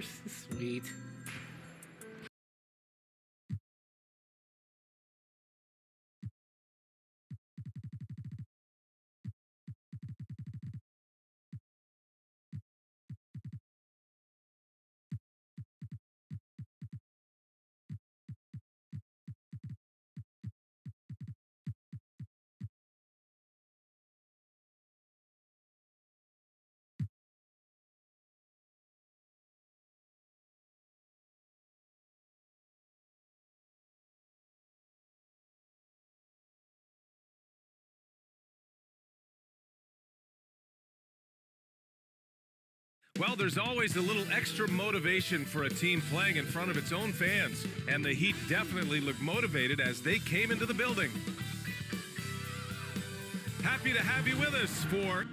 Sweet. Well, there's always a little extra motivation for a team playing in front of its own fans, and the Heat definitely looked motivated as they came into the building. Happy to have you with us for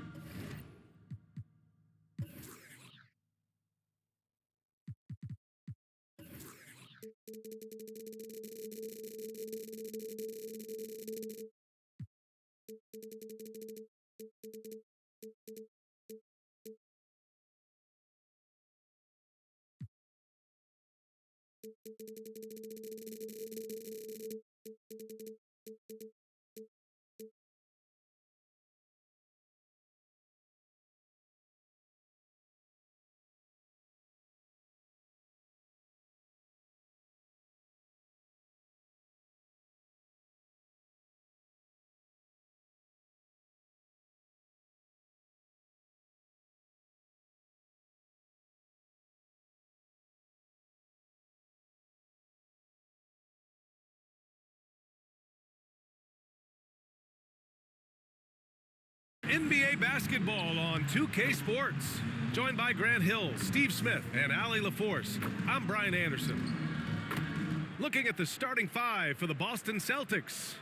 NBA basketball on 2K Sports. Joined by Grant Hill, Steve Smith, and Allie LaForce. I'm Brian Anderson. Looking at the starting five for the Boston Celtics.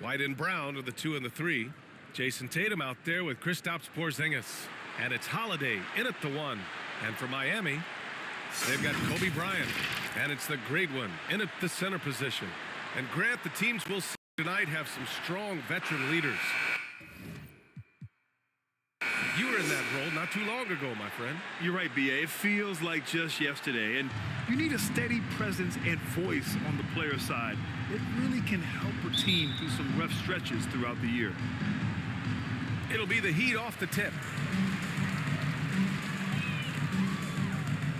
White and Brown are the 2 and the 3. Jason Tatum out there with Kristaps Porzingis. And it's Holiday in at the 1. And for Miami, they've got Kobe Bryant. And it's the great one in at the center position. And Grant, the teams we'll see tonight have some strong veteran leaders. You were in that role not too long ago, my friend. You're right, B.A. It feels like just yesterday. And you need a steady presence and voice on the player side. It really can help a team through some rough stretches throughout the year. It'll be the Heat off the tip.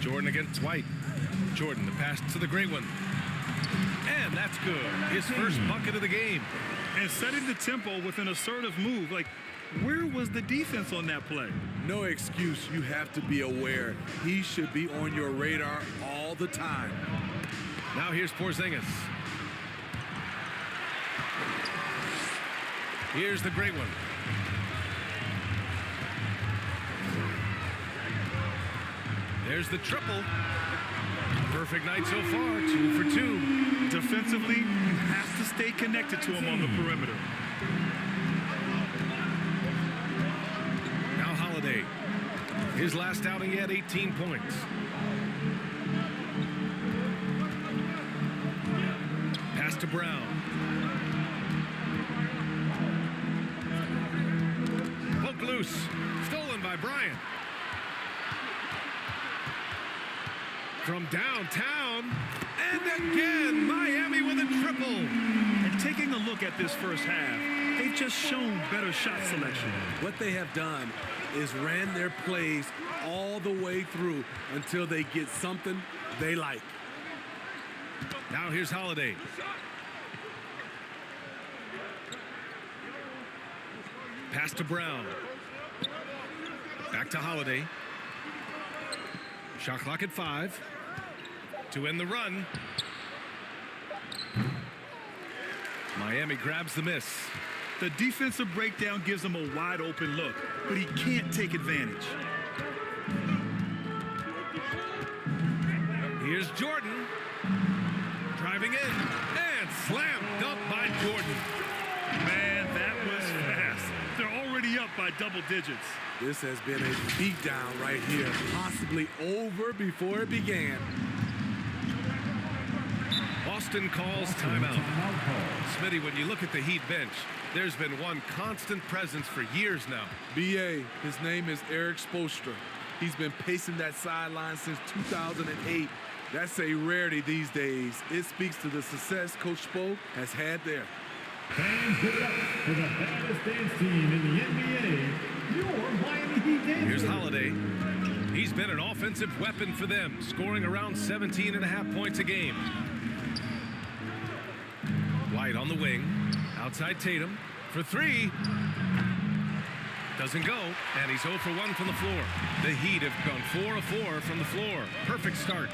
Jordan against White. Jordan, the pass to the great one. And that's good. His first bucket of the game. And setting the tempo with an assertive move. Like, where was the defense on that play? No excuse. You have to be aware. He should be on your radar all the time. Now here's Porzingis. Here's the great one. There's the triple. Perfect night so far, 2 for 2. Defensively, you have to stay connected to him on the perimeter. Now Holiday. His last outing, he had 18 points. Pass to Brown. Poke loose. Stolen by Bryant. From downtown, and again, Miami with a triple. And taking a look at this first half, they've just shown better shot selection. What they have done is ran their plays all the way through until they get something they like. Now here's Holiday. Pass to Brown. Back to Holiday. Shot clock at 5. To end the run. Miami grabs the miss. The defensive breakdown gives him a wide open look, but he can't take advantage. Here's Jordan. Driving in. And slam dunk by Jordan. Man, that was fast. They're already up by double digits. This has been a beatdown right here, possibly over before it began. Boston calls timeout. Smitty, when you look at the Heat bench, there's been one constant presence for years now. B.A., his name is Eric Spoelstra. He's been pacing that sideline since 2008. That's a rarity these days. It speaks to the success Coach Spo has had there. Fans, give it up for the baddest dance team in the NBA, your Miami Heat dancers. Here's Holiday. He's been an offensive weapon for them, scoring around 17.5 points a game. White on the wing. Outside Tatum for three. Doesn't go, and he's 0 for 1 from the floor. The Heat have gone 4 of 4 from the floor. Perfect start.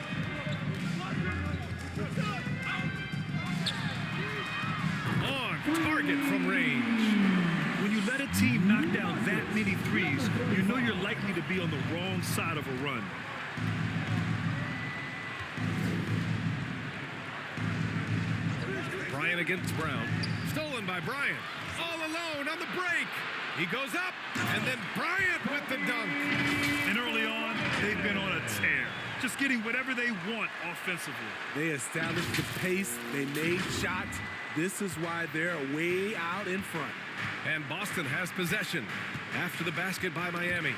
On target from range. When you let a team knock down that many threes, you know you're likely to be on the wrong side of a run. Bryant against Brown. Stolen by Bryant. All alone on the break. He goes up, and then Bryant with the dunk. And early on, they've been on a tear, just getting whatever they want offensively. They established the pace. They made shots. This is why they're way out in front. And Boston has possession after the basket by Miami.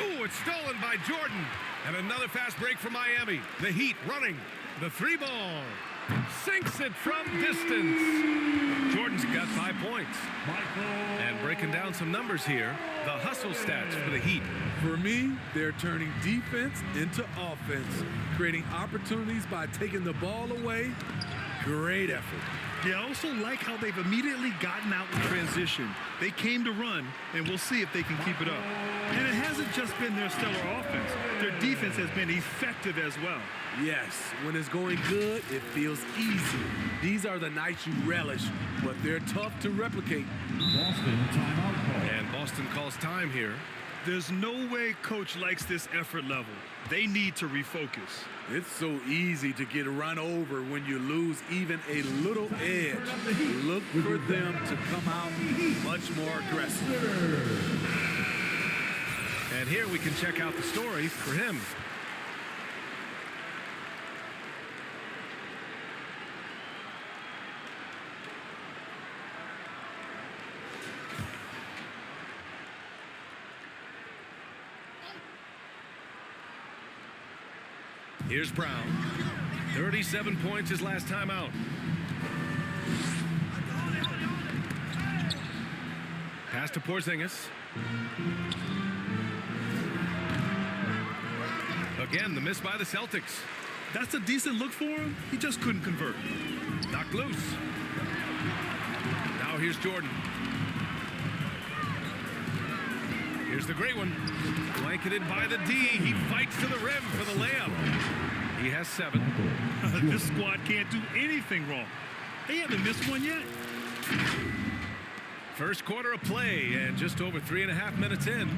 Ooh, it's stolen by Jordan. And another fast break from Miami. The Heat running. The three ball. Sinks it from distance. Jordan's got 5 points. And breaking down some numbers here, the hustle stats for the Heat. For me, they're turning defense into offense, creating opportunities by taking the ball away. Great effort. Yeah, I also like how they've immediately gotten out in transition. They came to run, and we'll see if they can keep it up. And it hasn't just been their stellar offense. Their defense has been effective as well. Yes, when it's going good, it feels easy. These are the nights you relish, but they're tough to replicate. Boston timeout call. And Boston calls time here. There's no way Coach likes this effort level. They need to refocus. It's so easy to get run over when you lose even a little edge. Look for them to come out much more aggressive. And here we can check out the story for him. Here's Brown. 37 points his last time out. Pass to Porzingis. Again, the miss by the Celtics. That's a decent look for him. He just couldn't convert. Knocked loose. Now here's Jordan. Here's the great one. Blanketed by the D. He fights to the rim for the layup. He has 7. This squad can't do anything wrong. They haven't missed one yet. First quarter of play and just over 3.5 minutes in.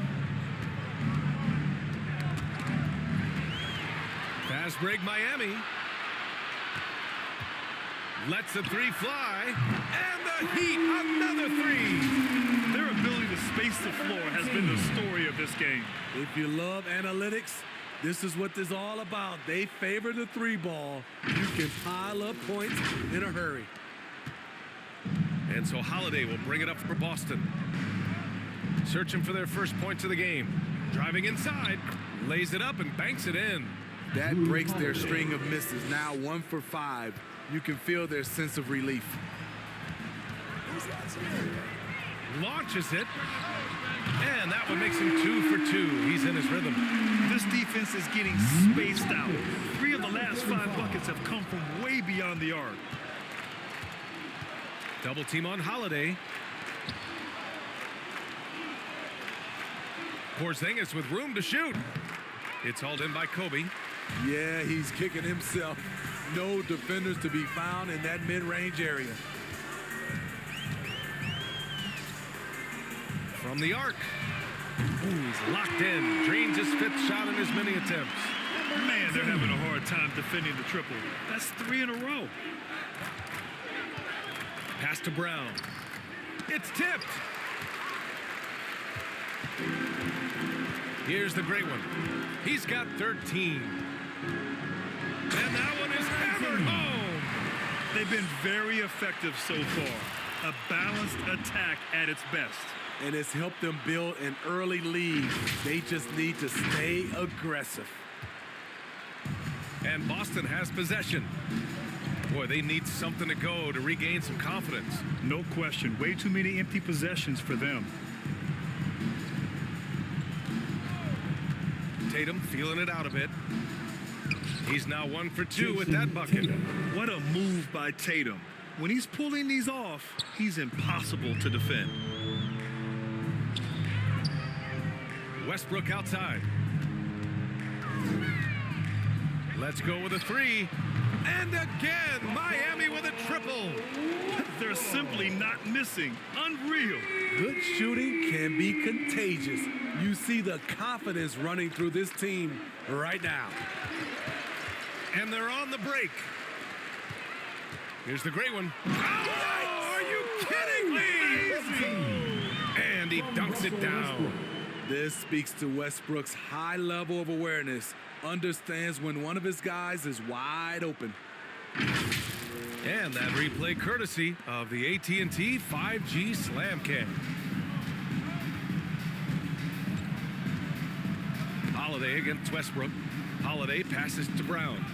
Fast break Miami. Lets the three fly. And the Heat, another three. Their ability to space the floor has been the story of this game. If you love analytics, this is what this is all about. They favor the three ball. You can pile up points in a hurry. And so Holiday will bring it up for Boston. Searching for their first points of the game. Driving inside, lays it up and banks it in. That breaks their string of misses. Now 1 for 5. You can feel their sense of relief. Launches it. And that one makes him 2 for 2. He's in his rhythm. This defense is getting spaced out. 3 of the last 5 buckets have come from way beyond the arc. Double team on Holiday. Porzingis with room to shoot. It's hauled in by Kobe. Yeah, he's kicking himself. No defenders to be found in that mid-range area. From the arc. Ooh, he's locked in. Drains his 5th shot in his many attempts. Man, they're having a hard time defending the triple. That's 3 in a row. Pass to Brown. It's tipped. Here's the great one. He's got 13. And that one is hammered home. They've been very effective so far. A balanced attack at its best. and it's helped them build an early lead. They just need to stay aggressive. And Boston has possession. Boy, they need something to go to regain some confidence. No question. Way too many empty possessions for them. Tatum feeling it out a bit. He's now 1 for 2 with that bucket. What a move by Tatum. When he's pulling these off, he's impossible to defend. Westbrook outside. Let's go with a 3. And again, Miami with a triple. They're simply not missing. Unreal. Good shooting can be contagious. You see the confidence running through this team right now. And they're on the break. Here's the great one. Oh, are you kidding me? And he dunks it down. This speaks to Westbrook's high level of awareness. Understands when one of his guys is wide open. And that replay courtesy of the AT&T 5G Slam Cam. Holiday against Westbrook. Holiday passes to Brown.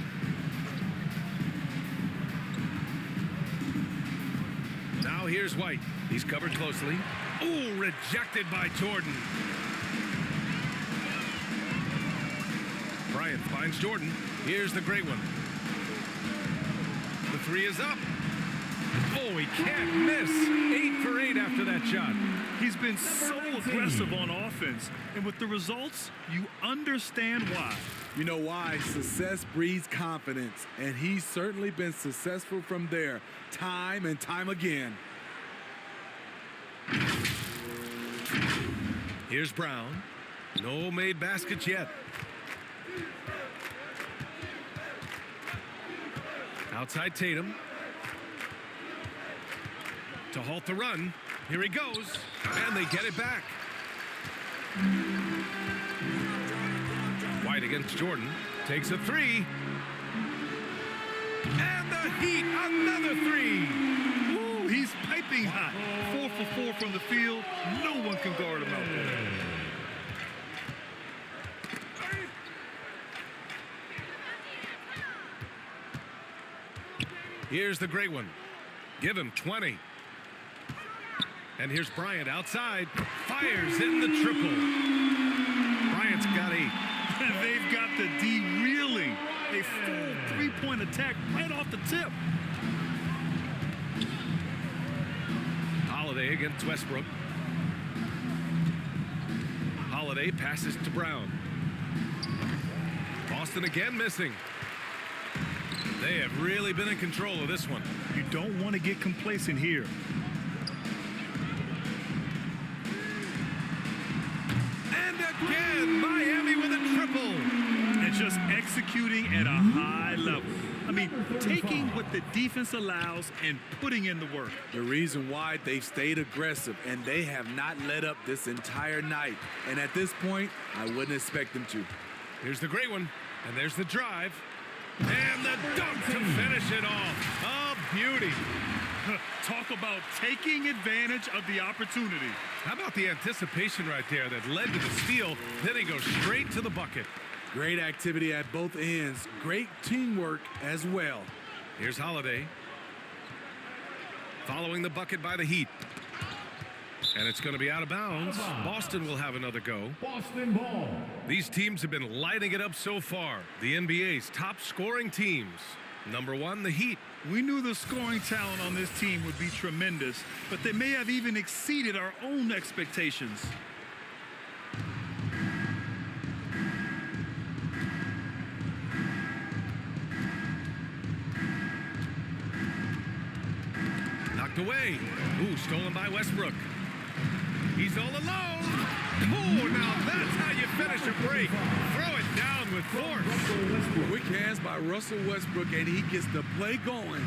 Now here's White. He's covered closely. Ooh, rejected by Jordan. Bryant finds Jordan. Here's the great one. The 3 is up. Oh, he can't miss. 8 for 8 after that shot. He's been so aggressive on offense, and with the results, you understand why. You know why? Success breeds confidence, and he's certainly been successful from there time and time again. Here's Brown. No made baskets yet. Outside Tatum. To halt the run. Here he goes. And they get it back. White against Jordan. Takes a 3. And the Heat, another 3. Ooh, he's piping hot. 4 for 4 from the field. No one can guard him out there. Here's the great one. Give him 20. And here's Bryant outside. Fires in the triple. Bryant's got 8. They've got the D reeling. A full three-point attack right off the tip. Holiday against Westbrook. Holiday passes to Brown. Boston again missing. They have really been in control of this one. You don't want to get complacent here. And again, Miami with a triple. And just executing at a high level. I mean, taking what the defense allows and putting in the work. The reason why they've stayed aggressive, and they have not let up this entire night. And at this point, I wouldn't expect them to. Here's the great one. And there's the drive. And the dunk to finish it off. A beauty. Talk about taking advantage of the opportunity. How about the anticipation right there that led to the steal? Then he goes straight to the bucket. Great activity at both ends. Great teamwork as well. Here's Holiday. Following the bucket by the Heat. And it's going to be out of bounds. Boston will have another go. Boston ball. These teams have been lighting it up so far. The NBA's top scoring teams. Number 1, the Heat. We knew the scoring talent on this team would be tremendous, but they may have even exceeded our own expectations. Knocked away. Ooh, stolen by Westbrook. He's all alone. Oh, now that's how you finish a break. Throw it down with force. Quick hands by Russell Westbrook, and he gets the play going.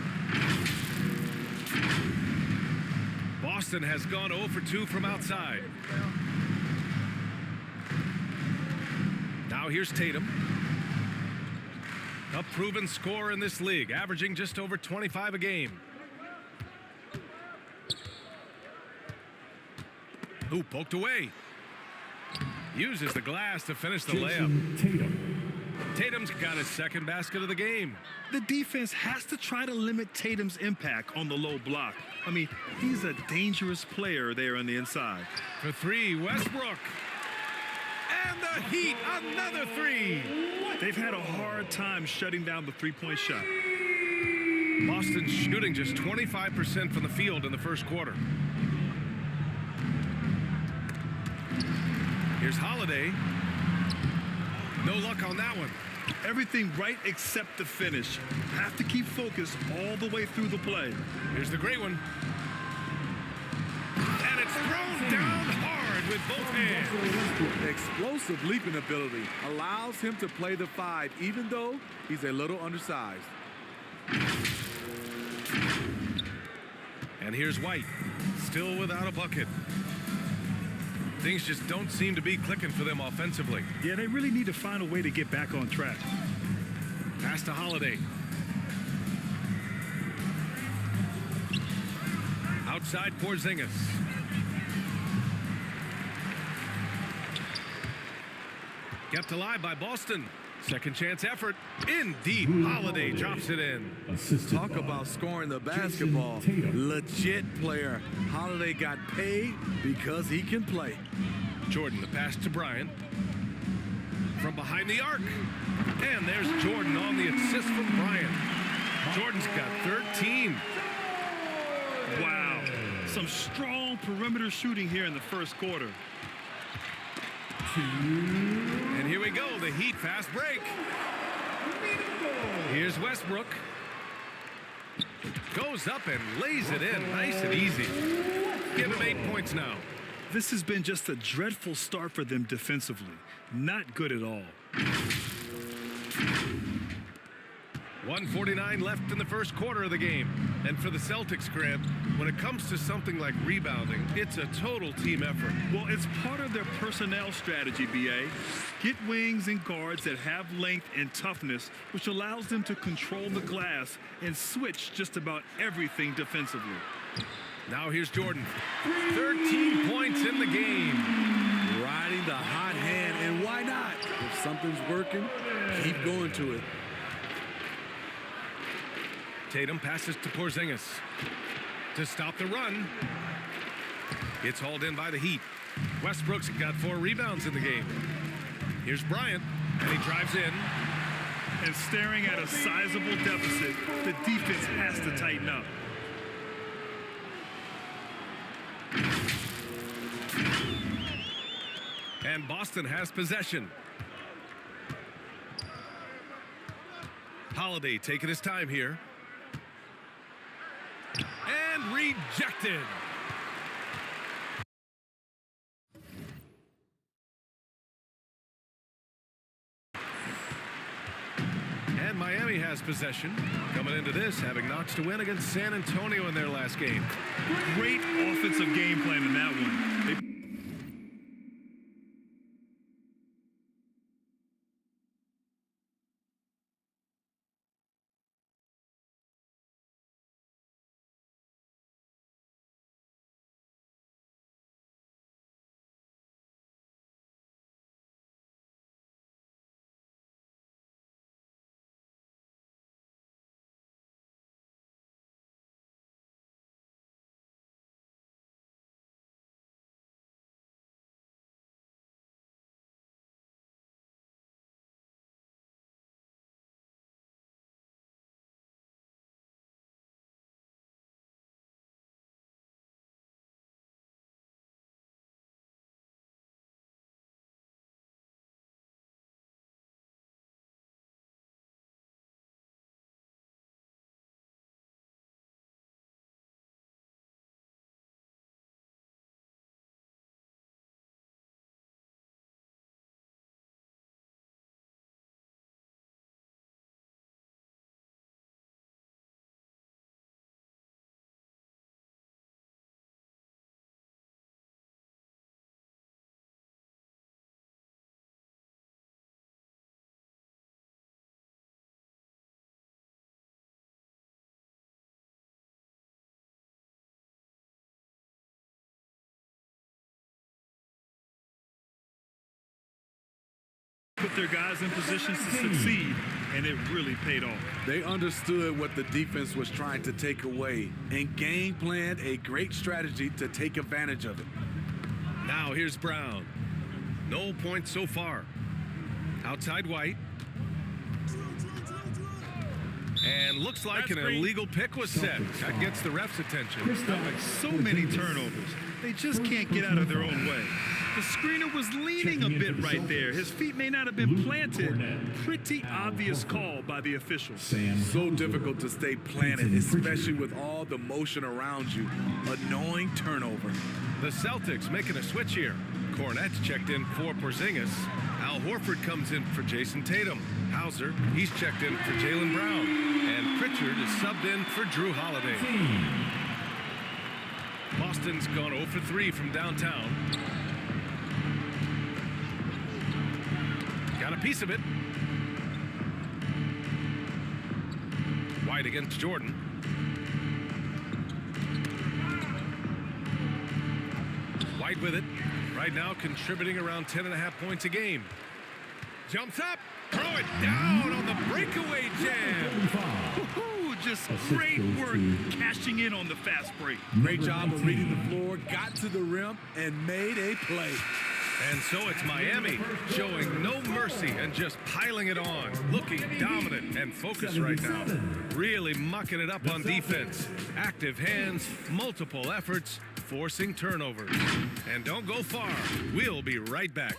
Boston has gone 0 for 2 from outside. Now here's Tatum. A proven scorer in this league, averaging just over 25 a game. Who poked away. Uses the glass to finish the layup. Jason Tatum. Tatum's got his second basket of the game. The defense has to try to limit Tatum's impact on the low block. I mean, he's a dangerous player there on the inside. For three, Westbrook. And the Heat, another three. They've had a hard time shutting down the three-point shot. Boston's shooting just 25% from the field in the first quarter. Here's Holiday. No luck on that one. Everything right except the finish. Have to keep focused all the way through the play. Here's the great one. And it's thrown down hard with both hands. Explosive leaping ability allows him to play the 5, even though he's a little undersized. And here's White, still without a bucket. Things just don't seem to be clicking for them offensively. Yeah, they really need to find a way to get back on track. Pass to Holiday. Outside Porzingis. Kept alive by Boston. Second chance effort. In deep. Holiday drops it in. Talk about scoring the basketball. Legit player. Holiday got paid because he can play. Jordan, the pass to Bryant. From behind the arc. And there's Jordan on the assist from Bryant. Jordan's got 13. Wow. Some strong perimeter shooting here in the first quarter. And here we go, the Heat fast break. Here's Westbrook. Goes up and lays it in, nice and easy. Give him 8 points now. This has been just a dreadful start for them defensively. Not good at all. 1:49 left in the first quarter of the game. And for the Celtics, Grant, when it comes to something like rebounding, it's a total team effort. Well, it's part of their personnel strategy, B.A. Get wings and guards that have length and toughness, which allows them to control the glass and switch just about everything defensively. Now here's Jordan. 13 points in the game. Riding the hot hand, and why not? If something's working, keep going to it. Tatum passes to Porzingis to stop the run. It's hauled in by the Heat. Westbrook's got 4 rebounds in the game. Here's Bryant, and he drives in. And staring at a sizable deficit, the defense has to tighten up. And Boston has possession. Holiday taking his time here. And rejected. And Miami has possession. Coming into this, having notched a win against San Antonio in their last game. Great offensive game plan in that one. their guys in positions to succeed, and it really paid off. They understood what the defense was trying to take away and game planned a great strategy to take advantage of it. Now here's Brown. No points so far. Outside White. And looks like an illegal pick was set. That gets the ref's attention. So many turnovers. They just can't get out of their own way. The screener was leaning a bit right there. His feet may not have been planted. Pretty obvious call by the officials. So difficult to stay planted, especially with all the motion around you. Annoying turnover. The Celtics making a switch here. Cornette's checked in for Porzingis. Al Horford comes in for Jason Tatum. Hauser, he's checked in for Jaylen Brown. And Pritchard is subbed in for Drew Holiday. Boston's gone 0 for 3 from downtown. Got a piece of it. White against Jordan. White with it. Right now contributing around 10.5 points a game. Jumps up. Throw it down on the breakaway jam. Just great work cashing in on the fast break. Great job of reading the floor, got to the rim, and made a play. And so it's Miami showing no mercy and just piling it on. Looking dominant and focused right now. Really mucking it up on defense. Active hands, multiple efforts, forcing turnovers. And don't go far. We'll be right back.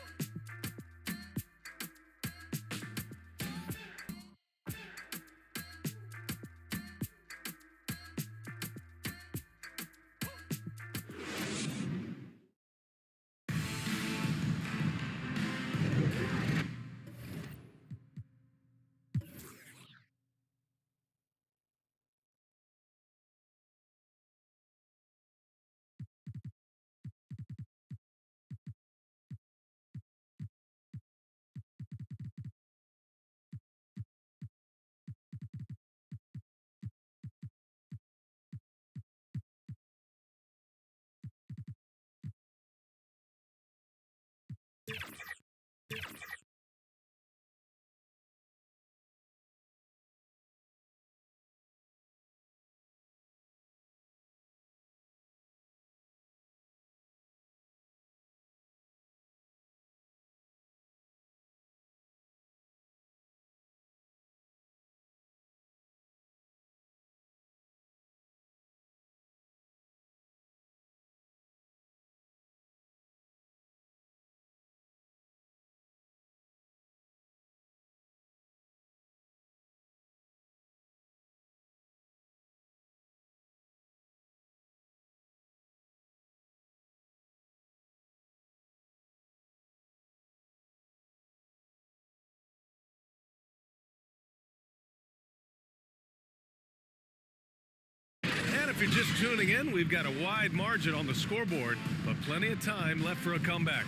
And if you're just tuning in, we've got a wide margin on the scoreboard, but plenty of time left for a comeback.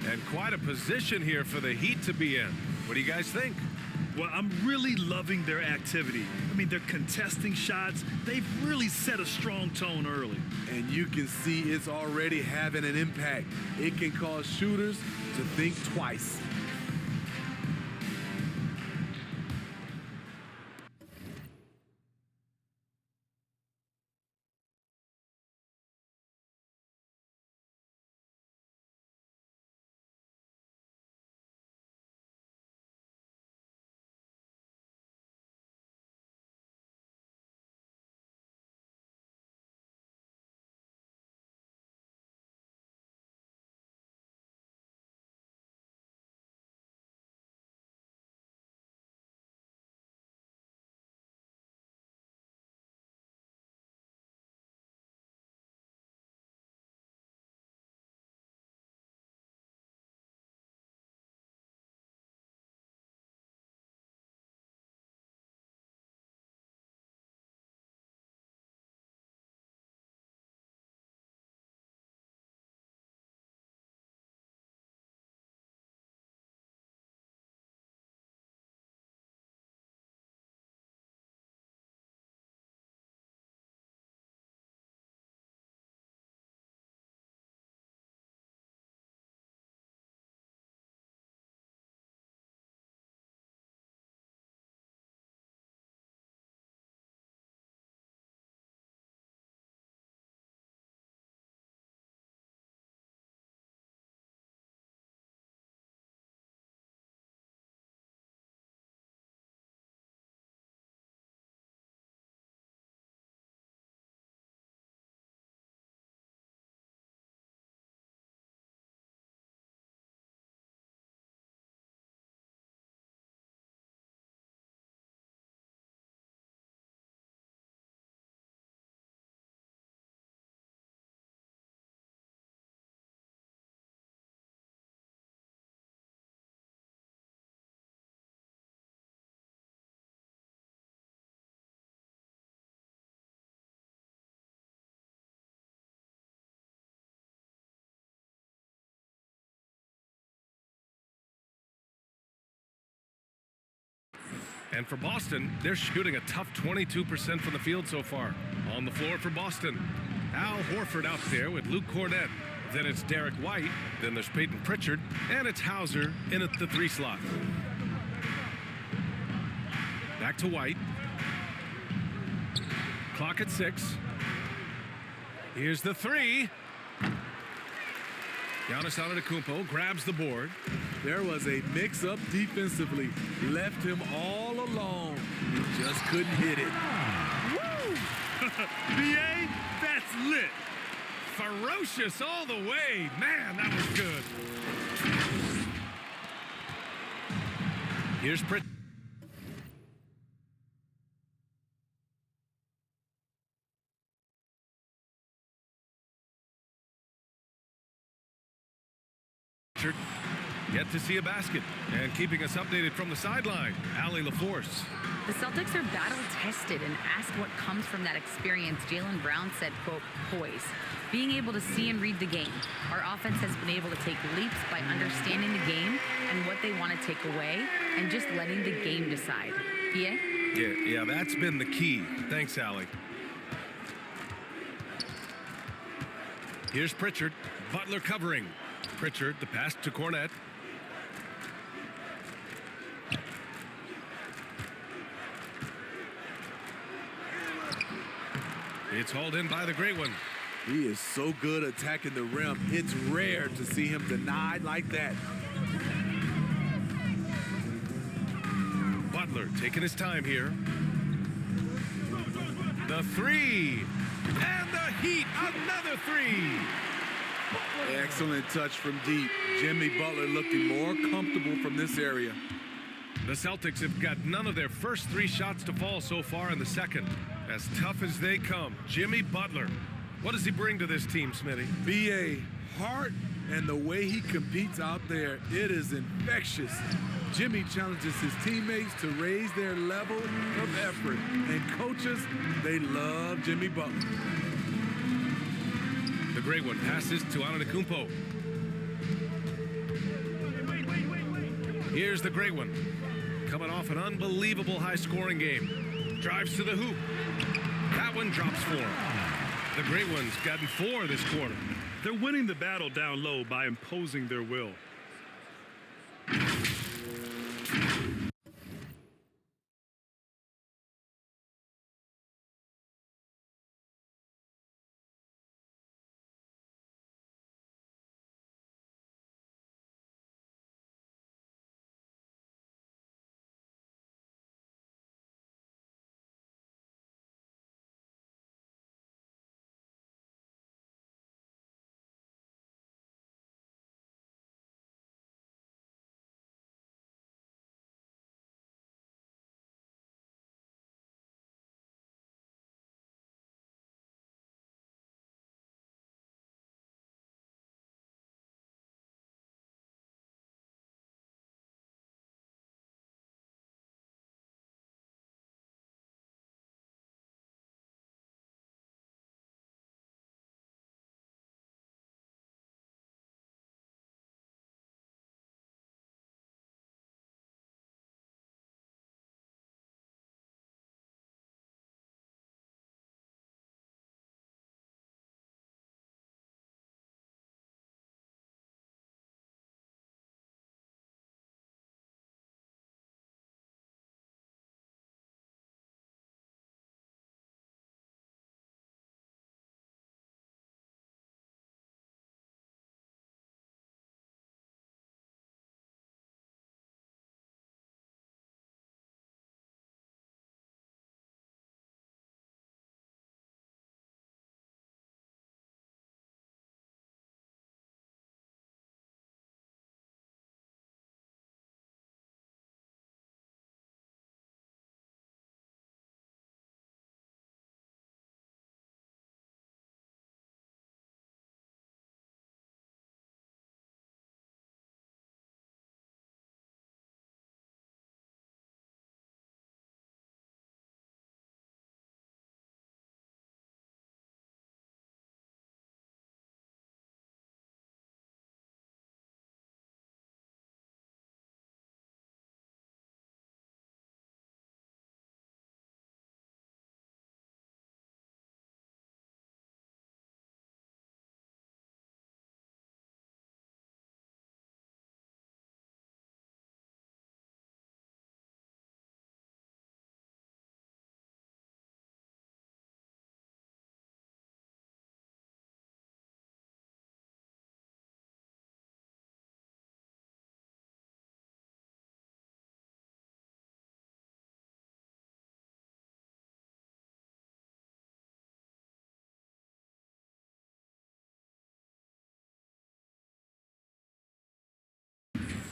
And quite a position here for the Heat to be in. What do you guys think? Well, I'm really loving their activity. I mean, they're contesting shots. They've really set a strong tone early. And you can see it's already having an impact. It can cause shooters to think twice. And for Boston, they're shooting a tough 22% from the field so far. On the floor for Boston, Al Horford out there with Luke Cornett. Then it's Derek White. Then there's Peyton Pritchard. And it's Hauser in at the 3 slot. Back to White. Clock at 6. Here's the 3. Giannis Antetokounmpo grabs the board. There was a mix-up defensively. Left him all alone. He just couldn't hit it. Woo! BA, that's lit. Ferocious all the way. Man, that was good. Here's Pritchard. Yet to see a basket. And keeping us updated from the sideline, Allie LaForce. The Celtics are battle-tested, and asked what comes from that experience, Jaylen Brown said, quote, poise. Being able to see and read the game. Our offense has been able to take leaps by understanding the game and what they want to take away and just letting the game decide. Yeah? Yeah, that's been the key. Thanks, Allie. Here's Pritchard. Butler covering. Pritchard, the pass to Cornett. It's hauled in by the great one. He is so good attacking the rim. It's rare to see him denied like that. Butler taking his time here. The 3. And the Heat, another 3. Excellent touch from deep. Jimmy Butler looking more comfortable from this area. The Celtics have got none of their first 3 shots to fall so far in the second. As tough as they come, Jimmy Butler. What does he bring to this team, Smitty? B.A. heart and the way he competes out there, it is infectious. Jimmy challenges his teammates to raise their level of effort. And coaches, they love Jimmy Butler. The great one passes to Antetokounmpo. Here's the great one. Coming off an unbelievable high-scoring game. Drives to the hoop. That one drops for him. The great one's gotten 4 this quarter. They're winning the battle down low by imposing their will.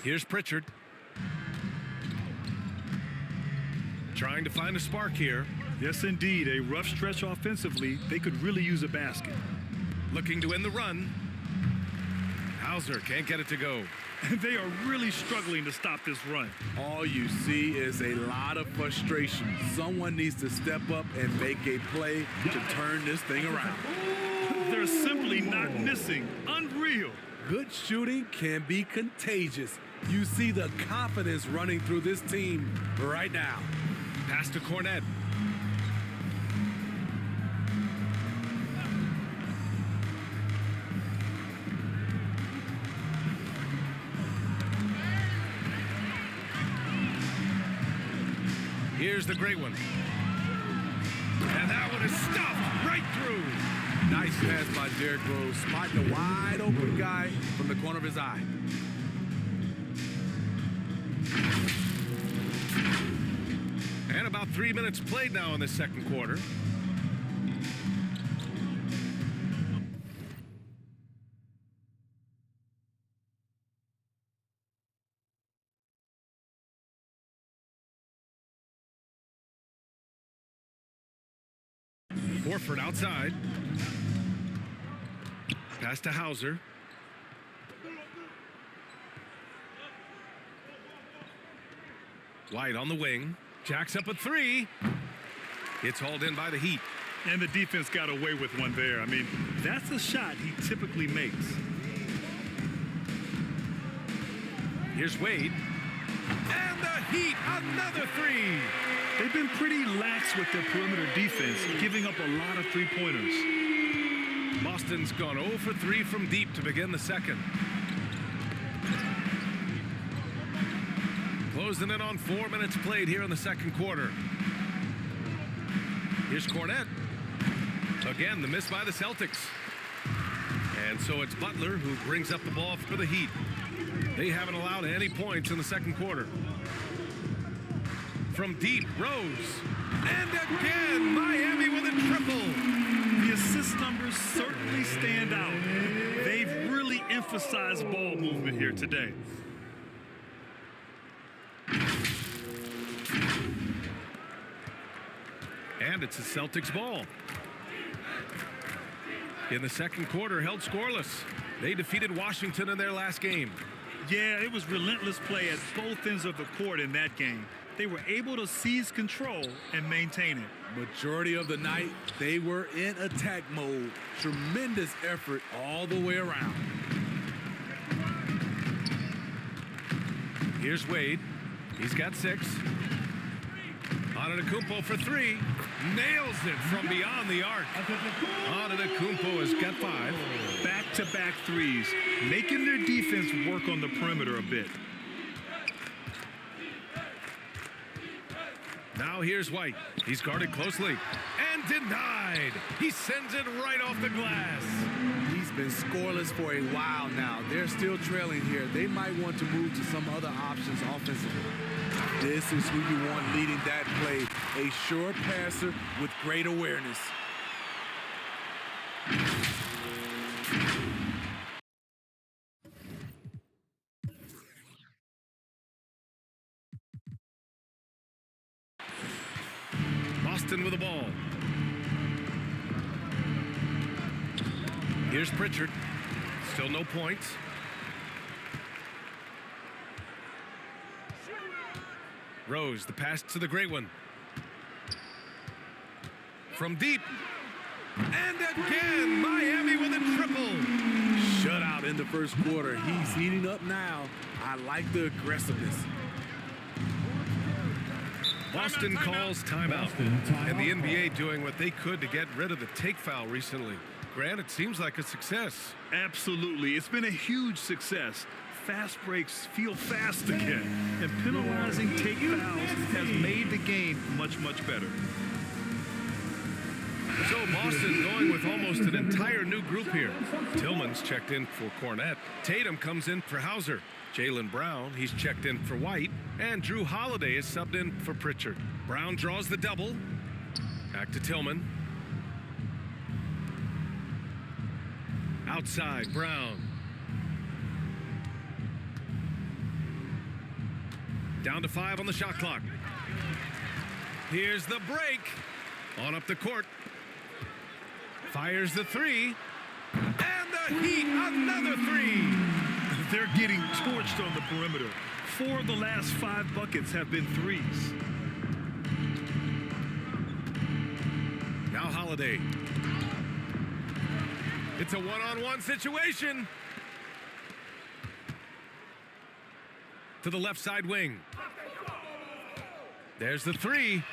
Here's Pritchard. Trying to find a spark here. Yes, indeed. A rough stretch offensively. They could really use a basket. Looking to end the run. Hauser can't get it to go. They are really struggling to stop this run. All you see is a lot of frustration. Someone needs to step up and make a play to turn this thing around. They're simply not missing. Unreal. Good shooting can be contagious. You see the confidence running through this team right now. Pass to Cornette. Here's the great one. And that one is stuffed right through. Nice pass by Derrick Rose, spotting a wide open guy from the corner of his eye. And about 3 minutes played now in the second quarter. Horford outside. Pass to Hauser. White on the wing. Jacks up a three. It's hauled in by the Heat. And the defense got away with one there. I mean, that's a shot he typically makes. Here's Wade. And the Heat, another three. They've been pretty lax with their perimeter defense, giving up a lot of three-pointers. Boston's gone 0 for 3 from deep to begin the second. Closing in on 4 minutes played here in the second quarter. Here's Cornette. Again, the miss by the Celtics. And so it's Butler who brings up the ball for the Heat. They haven't allowed any points in the second quarter. From deep, Rose. And again, Miami with a triple. The assist numbers certainly stand out. They've really emphasized ball movement here today. And it's the Celtics ball. In the second quarter, held scoreless. They defeated Washington in their last game. Yeah, it was relentless play at both ends of the court in that game. They were able to seize control and maintain it. Majority of the night, they were in attack mode. Tremendous effort all the way around. Here's Wade. He's got 6. Antetokounmpo for 3. Nails it from beyond the arc. Antetokounmpo has got 5. Back-to-back threes, making their defense work on the perimeter a bit. Now here's White. He's guarded closely and denied. He sends it right off the glass. He's been scoreless for a while now. They're still trailing here. They might want to move to some other options offensively. This is who you want leading that play. A sure passer with great awareness. Boston with the ball. Here's Pritchard. Still no points. Rose, the pass to the great one. From deep. And again, Miami with a triple. Shutout in the first quarter. He's heating up now. I like the aggressiveness. Boston calls timeout. And the NBA doing what they could to get rid of the take foul recently. Grant, it seems like a success. Absolutely. It's been a huge success. Fast breaks feel fast again. And penalizing take fouls has made the game much, much better. So Boston going with almost an entire new group here. Tillman's checked in for Cornette. Tatum comes in for Hauser. Jaylen Brown, he's checked in for White. And Drew Holiday is subbed in for Pritchard. Brown draws the double. Back to Tillman. Outside, Brown. Down to 5 on the shot clock. Here's the break. On up the court. Fires the 3. And the Heat, another 3. They're getting torched on the perimeter. 4 of the last 5 buckets have been threes. Now Holiday. It's a one-on-one situation. To the left side wing. There's the 3.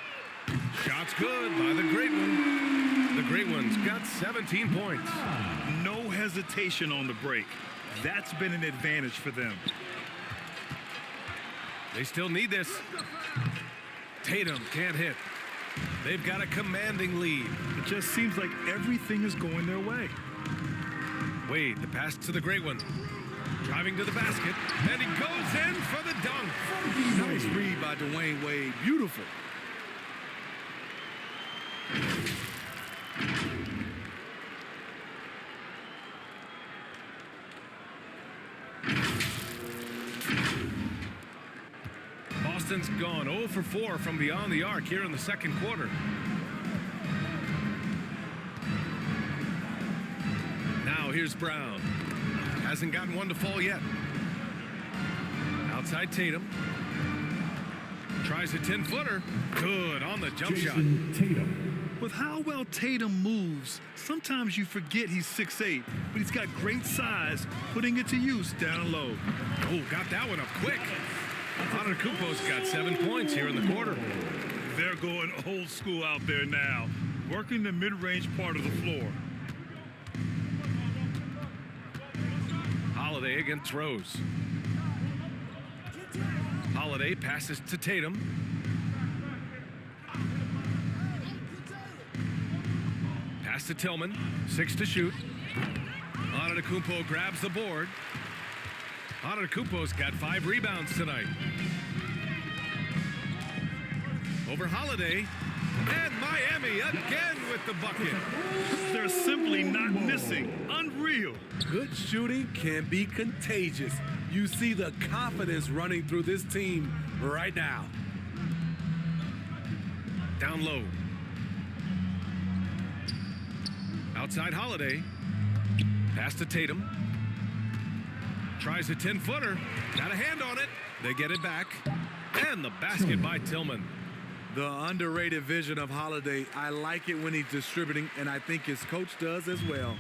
Shot's good by the Great One. The Great One's got 17 points. No hesitation on the break. That's been an advantage for them. They still need this. Tatum can't hit. They've got a commanding lead. It just seems like everything is going their way. Wade, the pass to the Great One. Driving to the basket, and he goes in for the dunk. Nice read by Dwayne Wade. Beautiful. Boston's gone 0 for 4 from beyond the arc here in the second quarter. Now here's Brown. Hasn't gotten one to fall yet. Outside Tatum. Tries a 10-footer. Good on the jump shot. Tatum. With how well Tatum moves, sometimes you forget he's 6'8", but he's got great size, putting it to use down low. Oh, got that one up quick. Antetokounmpo's got 7 points here in the quarter. They're going old school out there now, working the mid-range part of the floor. Holiday against Rose. Holiday passes to Tatum. Pass to Tillman. 6 to shoot. Antetokounmpo grabs the board. Antetokounmpo's got 5 rebounds tonight. Over Holiday. And Miami again with the bucket. They're simply not missing. Unreal. Good shooting can be contagious. You see the confidence running through this team right now. Down low. Outside Holiday. Pass to Tatum. Tries a 10-footer. Got a hand on it. They get it back. And the basket by Tillman. The underrated vision of Holiday. I like it when he's distributing, and I think his coach does as well.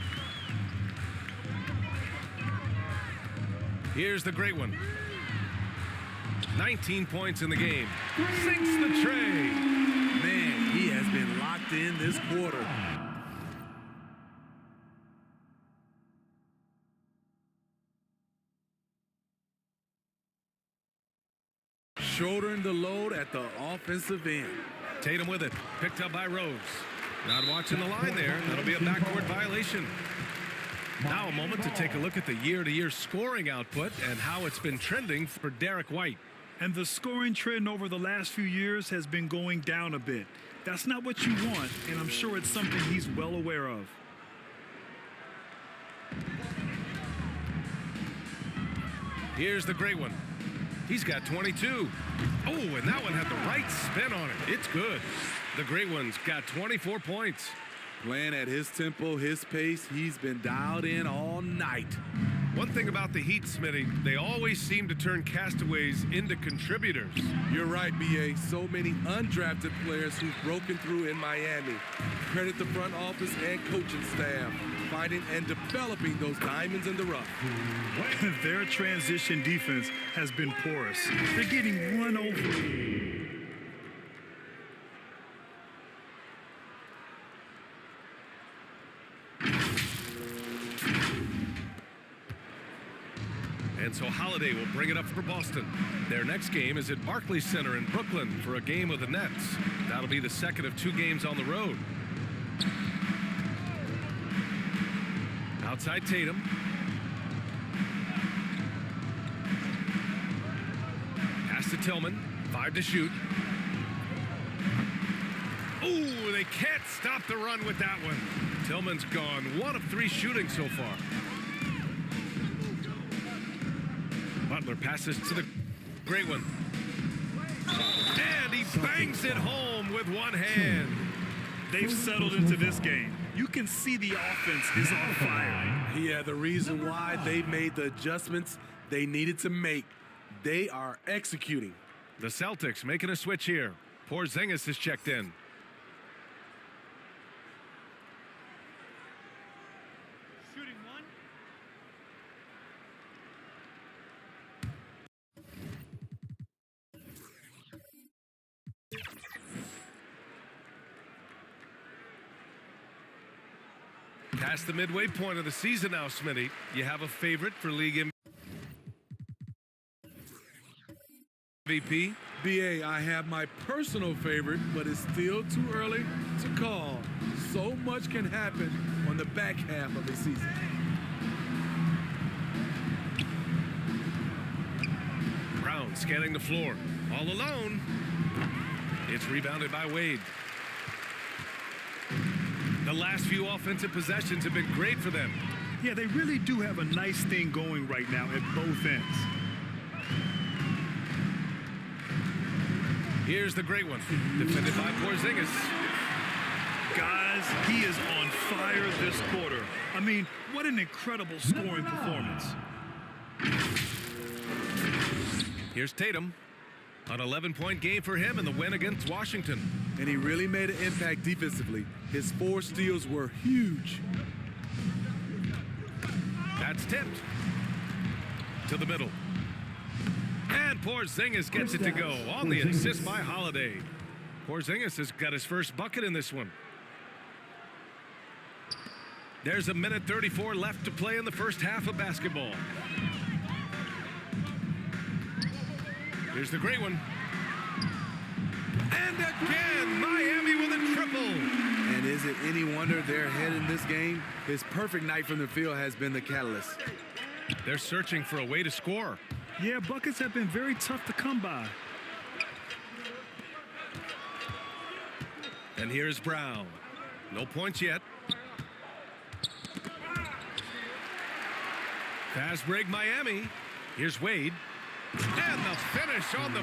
Here's the Great One. 19 points in the game. Sinks the tray. Man, he has been locked in this quarter. Shouldering the load at the offensive end. Tatum with it. Picked up by Rose. Not watching the line there. That'll be a backcourt violation. Now a moment to take a look at the year-to-year scoring output and how it's been trending for Derek White. And the scoring trend over the last few years has been going down a bit. That's not what you want, and I'm sure it's something he's well aware of. Here's the Great One. He's got 22. Oh, and that one had the right spin on it. It's good. The Great One's got 24 points. Playing at his tempo, his pace, he's been dialed in all night. One thing about the Heat, Smitty, they always seem to turn castaways into contributors. You're right, B.A. So many undrafted players who've broken through in Miami. Credit the front office and coaching staff, finding and developing those diamonds in the rough. Their transition defense has been porous. They're getting run over. And so Holiday will bring it up for Boston. Their next game is at Barclays Center in Brooklyn for a game with the Nets. That'll be the second of 2 games on the road. Outside Tatum. Pass to Tillman. 5 to shoot. Ooh, they can't stop the run with that one. Tillman's gone 1 of 3 shooting so far. Butler passes to the Great One. And he bangs it home with one hand. They've settled into this game. You can see the offense is on fire. Yeah, the reason why they made the adjustments they needed to make. They are executing. The Celtics making a switch here. Porzingis is checked in. Shooting one. Past the midway point of the season now, Smitty. You have a favorite for league MVP? BA, I have my personal favorite, but it's still too early to call. So much can happen on the back half of the season. Brown scanning the floor. All alone. It's rebounded by Wade. The last few offensive possessions have been great for them. Yeah, they really do have a nice thing going right now at both ends. Here's the great one, defended by Porzingis. Guys, he is on fire this quarter. I mean, what an incredible scoring performance. Here's Tatum. An 11-point game for him in the win against Washington. And he really made an impact defensively. His 4 steals were huge. That's tipped to the middle. And Porzingis gets it to go on the assist by Holiday. Porzingis has got his first bucket in this one. There's a minute 34 left to play in the first half of basketball. Here's the great one. And again, Miami with a triple. And is it any wonder they're ahead in this game? His perfect night from the field has been the catalyst. They're searching for a way to score. Yeah, buckets have been very tough to come by. And here's Brown. No points yet. Fast break Miami. Here's Wade. And the finish on the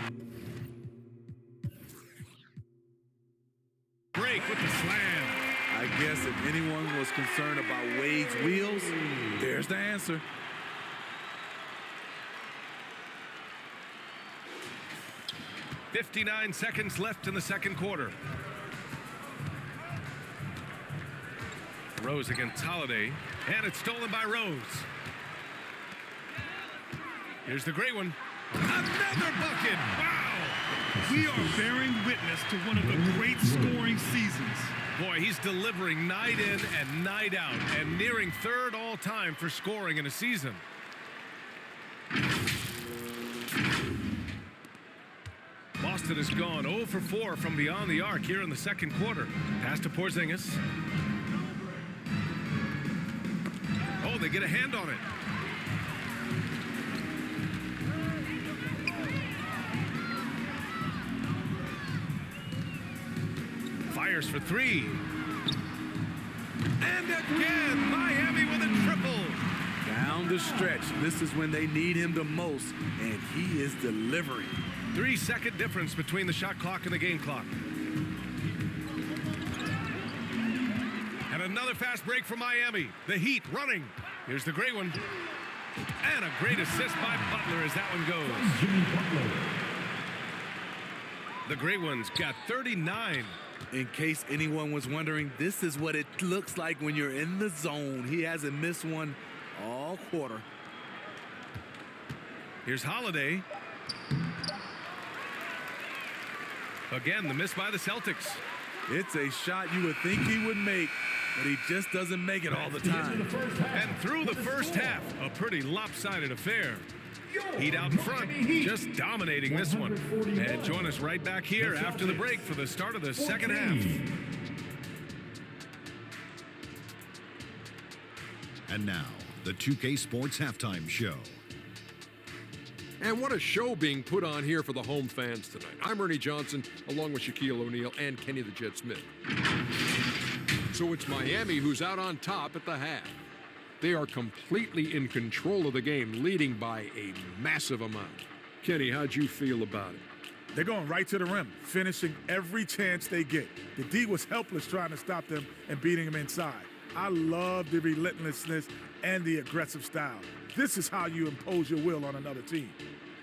break with the slam. I guess if anyone was concerned about Wade's wheels, there's the answer. .59 seconds left in the second quarter. Rose against Holiday, and it's stolen by Rose. Here's the great one. Another bucket! Wow! We are bearing witness to one of the great scoring seasons. Boy, he's delivering night in and night out, and nearing third all-time for scoring in a season. Boston has gone 0 for 4 from beyond the arc here in the second quarter. Pass to Porzingis. Oh, they get a hand on it. Fires for 3. And again, Miami with a triple. Down the stretch, this is when they need him the most, and he is delivering. 3-second difference between the shot clock and the game clock. And another fast break for Miami. The Heat running. Here's the great one. And a great assist by Butler as that one goes. The great one's got 39. In case anyone was wondering, this is what it looks like when you're in the zone. He hasn't missed one all quarter. Here's Holiday. Again, the miss by the Celtics. It's a shot you would think he would make, but he just doesn't make it all the time. And through the first half, a pretty lopsided affair. Heat out in front, just dominating this one. And join us right back here after the break for the start of the second half. And now, the 2K Sports Halftime Show. And what a show being put on here for the home fans tonight. I'm Ernie Johnson, along with Shaquille O'Neal and Kenny the Jet Smith. So it's Miami who's out on top at the half. They are completely in control of the game, leading by a massive amount. Kenny, how'd you feel about it? They're going right to the rim, finishing every chance they get. The D was helpless trying to stop them and beating them inside. I love the relentlessness and the aggressive style. This is how you impose your will on another team.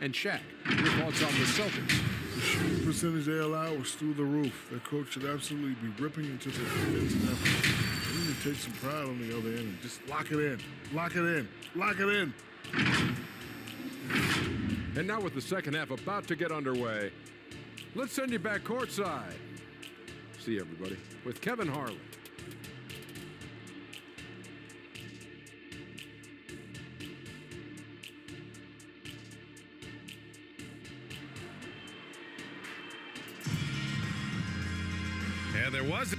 And Shaq, your thoughts on the Celtics? The shooting percentage they allow was through the roof. Their coach should absolutely be ripping into their defensive effort. They need to take some pride on the other end and just lock it in. Lock it in. Lock it in. And now with the second half about to get underway, let's send you back courtside. See you, everybody, with Kevin Harlan. And there was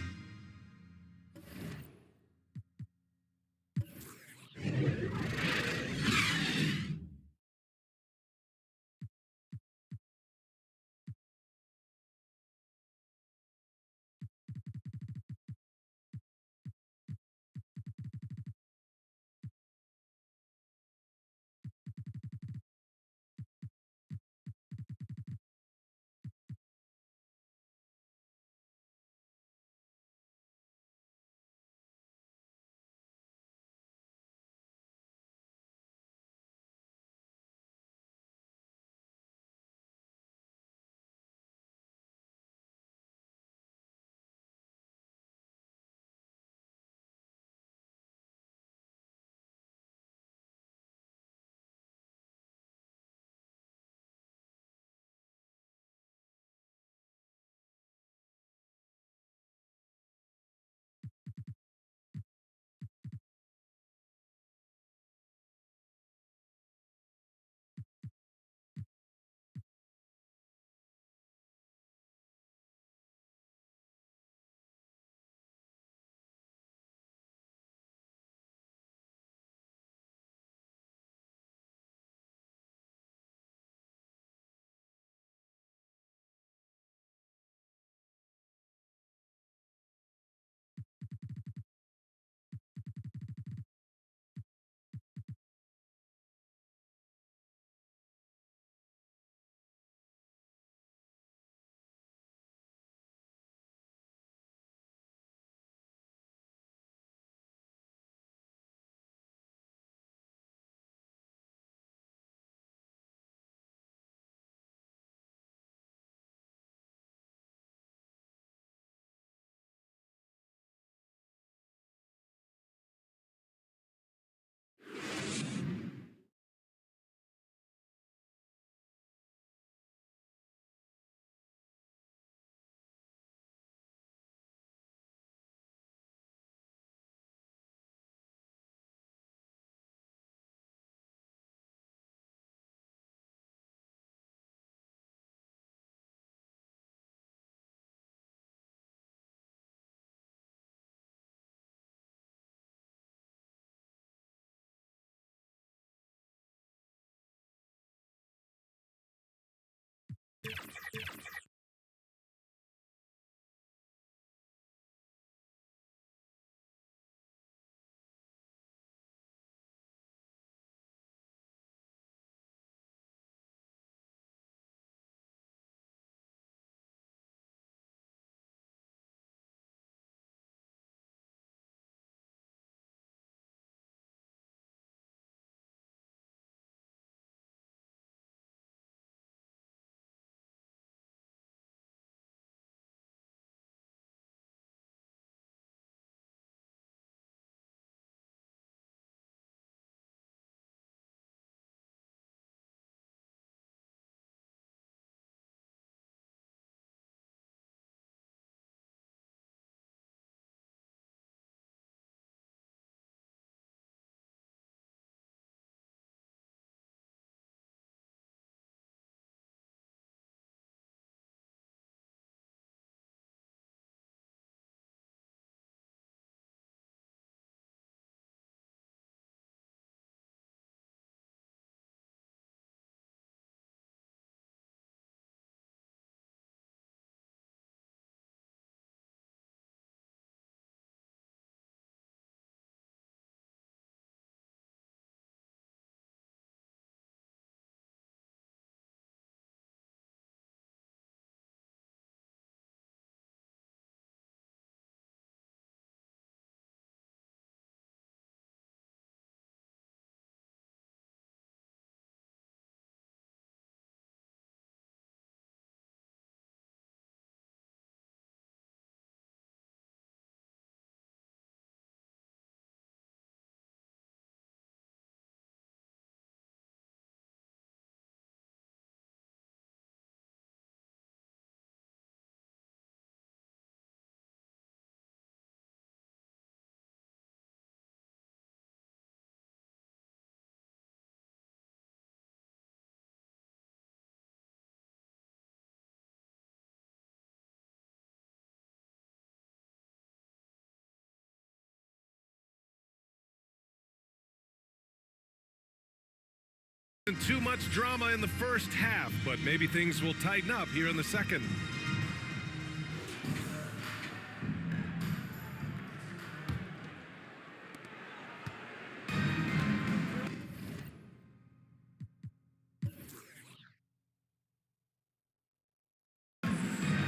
Too much drama in the first half, but maybe things will tighten up here in the second.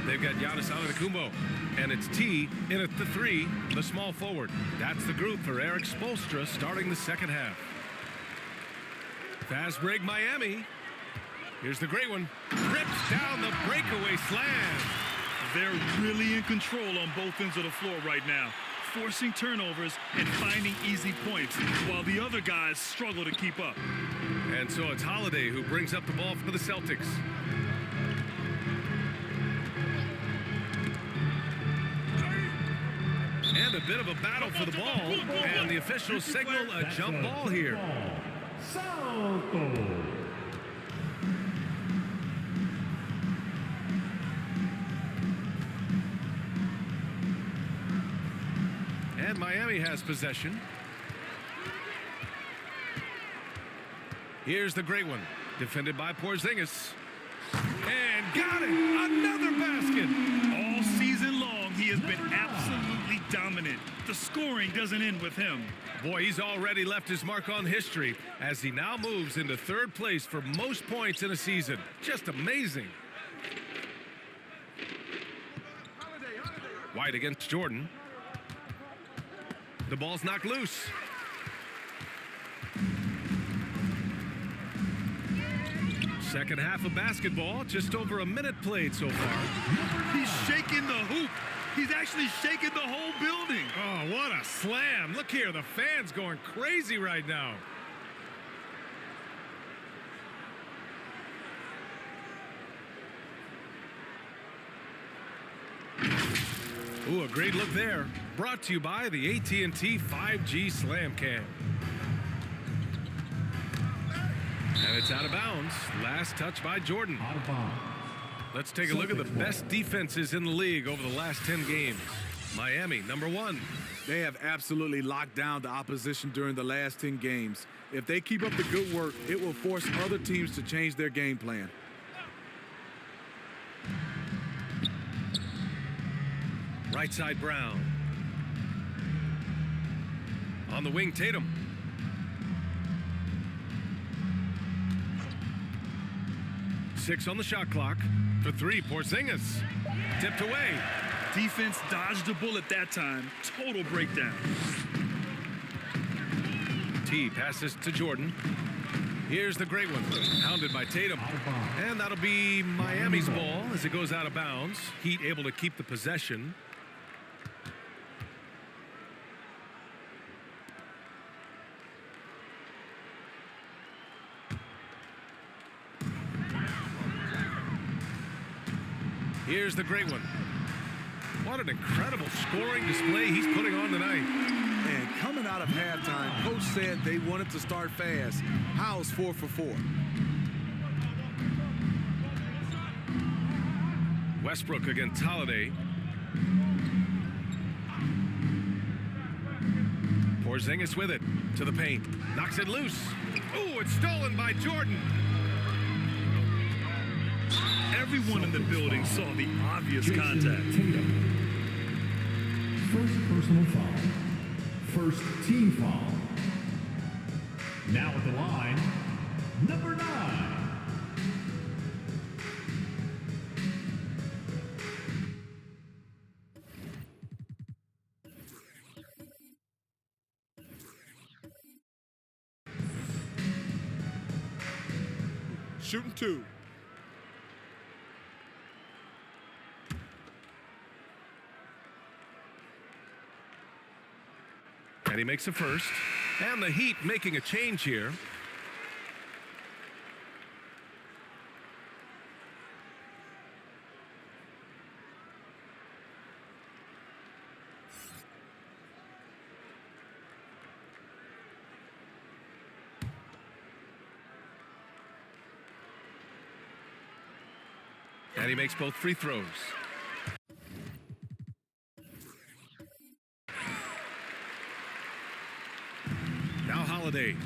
They've got Giannis Antetokounmpo, and it's T in at the 3, the small forward. That's the group for Eric Spoelstra starting the second half. Fast break Miami. Here's the great one. Rips down the breakaway slam. They're really in control on both ends of the floor right now, forcing turnovers and finding easy points while the other guys struggle to keep up. And so it's Holiday who brings up the ball for the Celtics. And a bit of a battle for the ball, and the officials signal a jump ball here. Salto. And Miami has possession. Here's the great one, defended by Porzingis. And got it! Another basket! All season long, he has been absolutely dominant. The scoring doesn't end with him. Boy, he's already left his mark on history as he now moves into third place for most points in a season. Just amazing. White against Jordan. The ball's knocked loose. Second half of basketball, just over a minute played so far. He's shaking the hoop. He's actually shaking the whole building. Oh, what a slam. Look here, the fans going crazy right now. Ooh, a great look there. Brought to you by the AT&T 5G Slam Cam. And it's out of bounds. Last touch by Jordan. Out of bounds. Let's take a look at the best defenses in the league over the last 10 games. Miami, number 1. They have absolutely locked down the opposition during the last 10 games. If they keep up the good work, it will force other teams to change their game plan. Right side Brown. On the wing, Tatum. Six on the shot clock. For 3, Porzingis. Tipped away. Defense dodged a bullet that time. Total breakdown. T passes to Jordan. Here's the great one. Hounded by Tatum. And that'll be Miami's ball as it goes out of bounds. Heat able to keep the possession. Here's the great one. What an incredible scoring display he's putting on tonight. And coming out of halftime, Coach said they wanted to start fast. How's 4 for 4? Westbrook against Holiday. Porzingis with it to the paint. Knocks it loose. Oh, it's stolen by Jordan. Everyone in the building saw the obvious contact. Tatum. First personal foul. First team foul. Now at the line, number 9. Shooting 2. And he makes a first. And the Heat making a change here. And he makes both free throws. Now Holiday.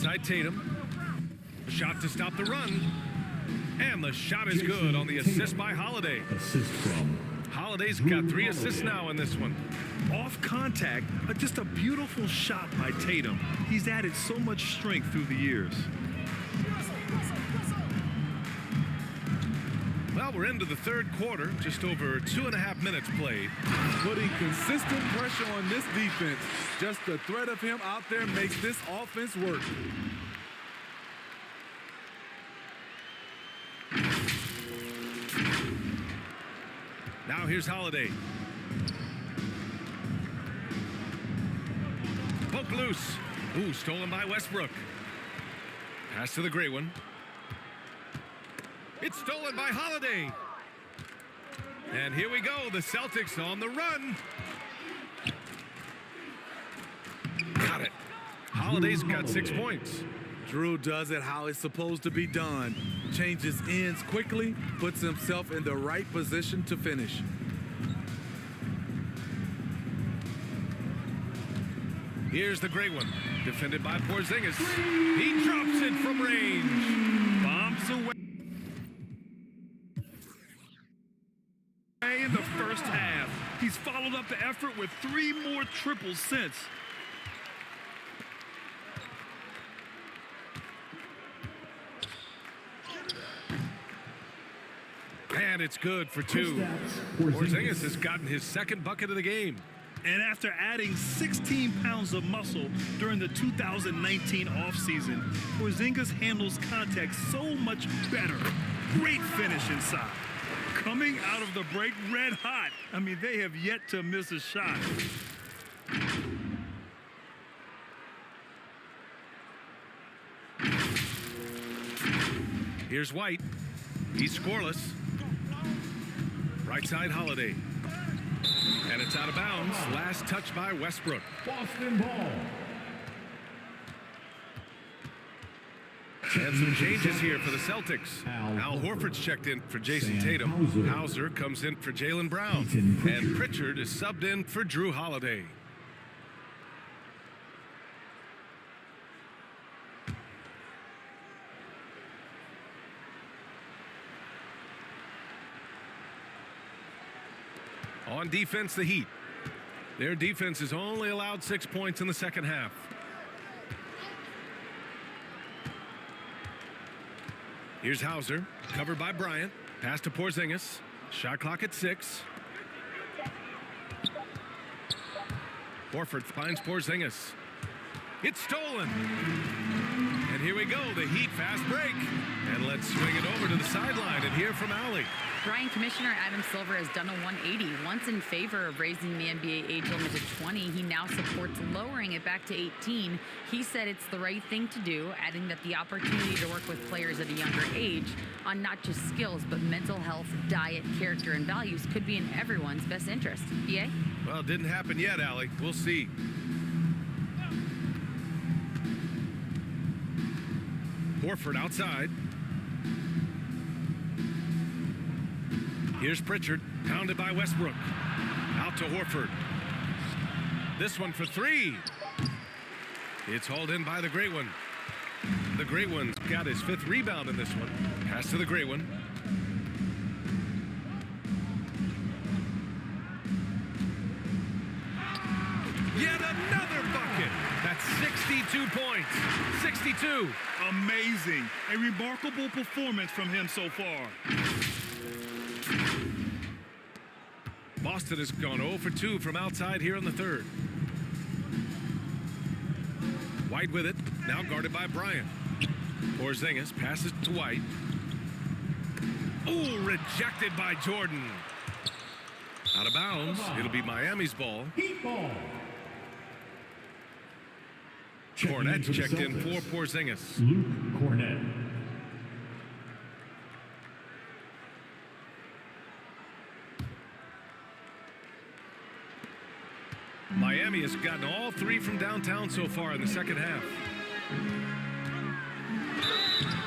Outside Tatum. Shot to stop the run. And the shot is good on the assist by Holiday. Assist from Holiday's got 3 assists now in this one. Off contact, just a beautiful shot by Tatum. He's added so much strength through the years. Well, we're into the third quarter, just over 2.5 minutes played. Putting consistent pressure on this defense. Just the threat of him out there makes this offense work. Now here's Holiday. Poke loose. Ooh, stolen by Westbrook. Pass to the gray one. It's stolen by Holiday. And here we go, the Celtics on the run. Got it. Holiday's got 6 points. Drew does it how it's supposed to be done. Changes ends quickly, puts himself in the right position to finish. Here's the gray one, defended by Porzingis. He drops it from range. Bombs away in the first half. He's followed up the effort with 3 more triples since. And it's good for 2. Porzingis has gotten his 2nd bucket of the game. And after adding 16 pounds of muscle during the 2019 offseason, Porzingis handles contact so much better. Great finish inside. Coming out of the break red hot. I mean, they have yet to miss a shot. Here's White. He's scoreless. Right side Holiday. And it's out of bounds. Last touch by Westbrook. Boston ball. And some changes here for the Celtics. Al Horford's checked in for Jason Tatum. Hauser comes in for Jaylen Brown. And Pritchard is subbed in for Drew Holiday. On defense, the Heat. Their defense has only allowed 6 points in the second half. Here's Hauser, covered by Bryant. Pass to Porzingis. Shot clock at 6. Horford finds Porzingis. It's stolen. And here we go, the Heat fast break. And let's swing it over to the sideline and hear from Allie. Brian, Commissioner Adam Silver has done a 180. Once in favor of raising the NBA age limit to 20, he now supports lowering it back to 18. He said it's the right thing to do, adding that the opportunity to work with players at a younger age on not just skills, but mental health, diet, character, and values could be in everyone's best interest. BA? Well, it didn't happen yet, Allie. We'll see. Horford outside. Here's Pritchard, pounded by Westbrook. Out to Horford. This one for 3. It's hauled in by the Great One. The Great One's got his 5th rebound in this one. Pass to the Great One. Yet another bucket. That's 62 points. 62. Amazing. A remarkable performance from him so far. Boston has gone 0 for 2 from outside here in the third. White with it, now guarded by Bryant. Porzingis passes to White. Oh, rejected by Jordan. Out of bounds. It'll be Miami's ball. Heat ball. Cornette's checked in for Porzingis. Luke Cornette. Miami has gotten all 3 from downtown so far in the second half.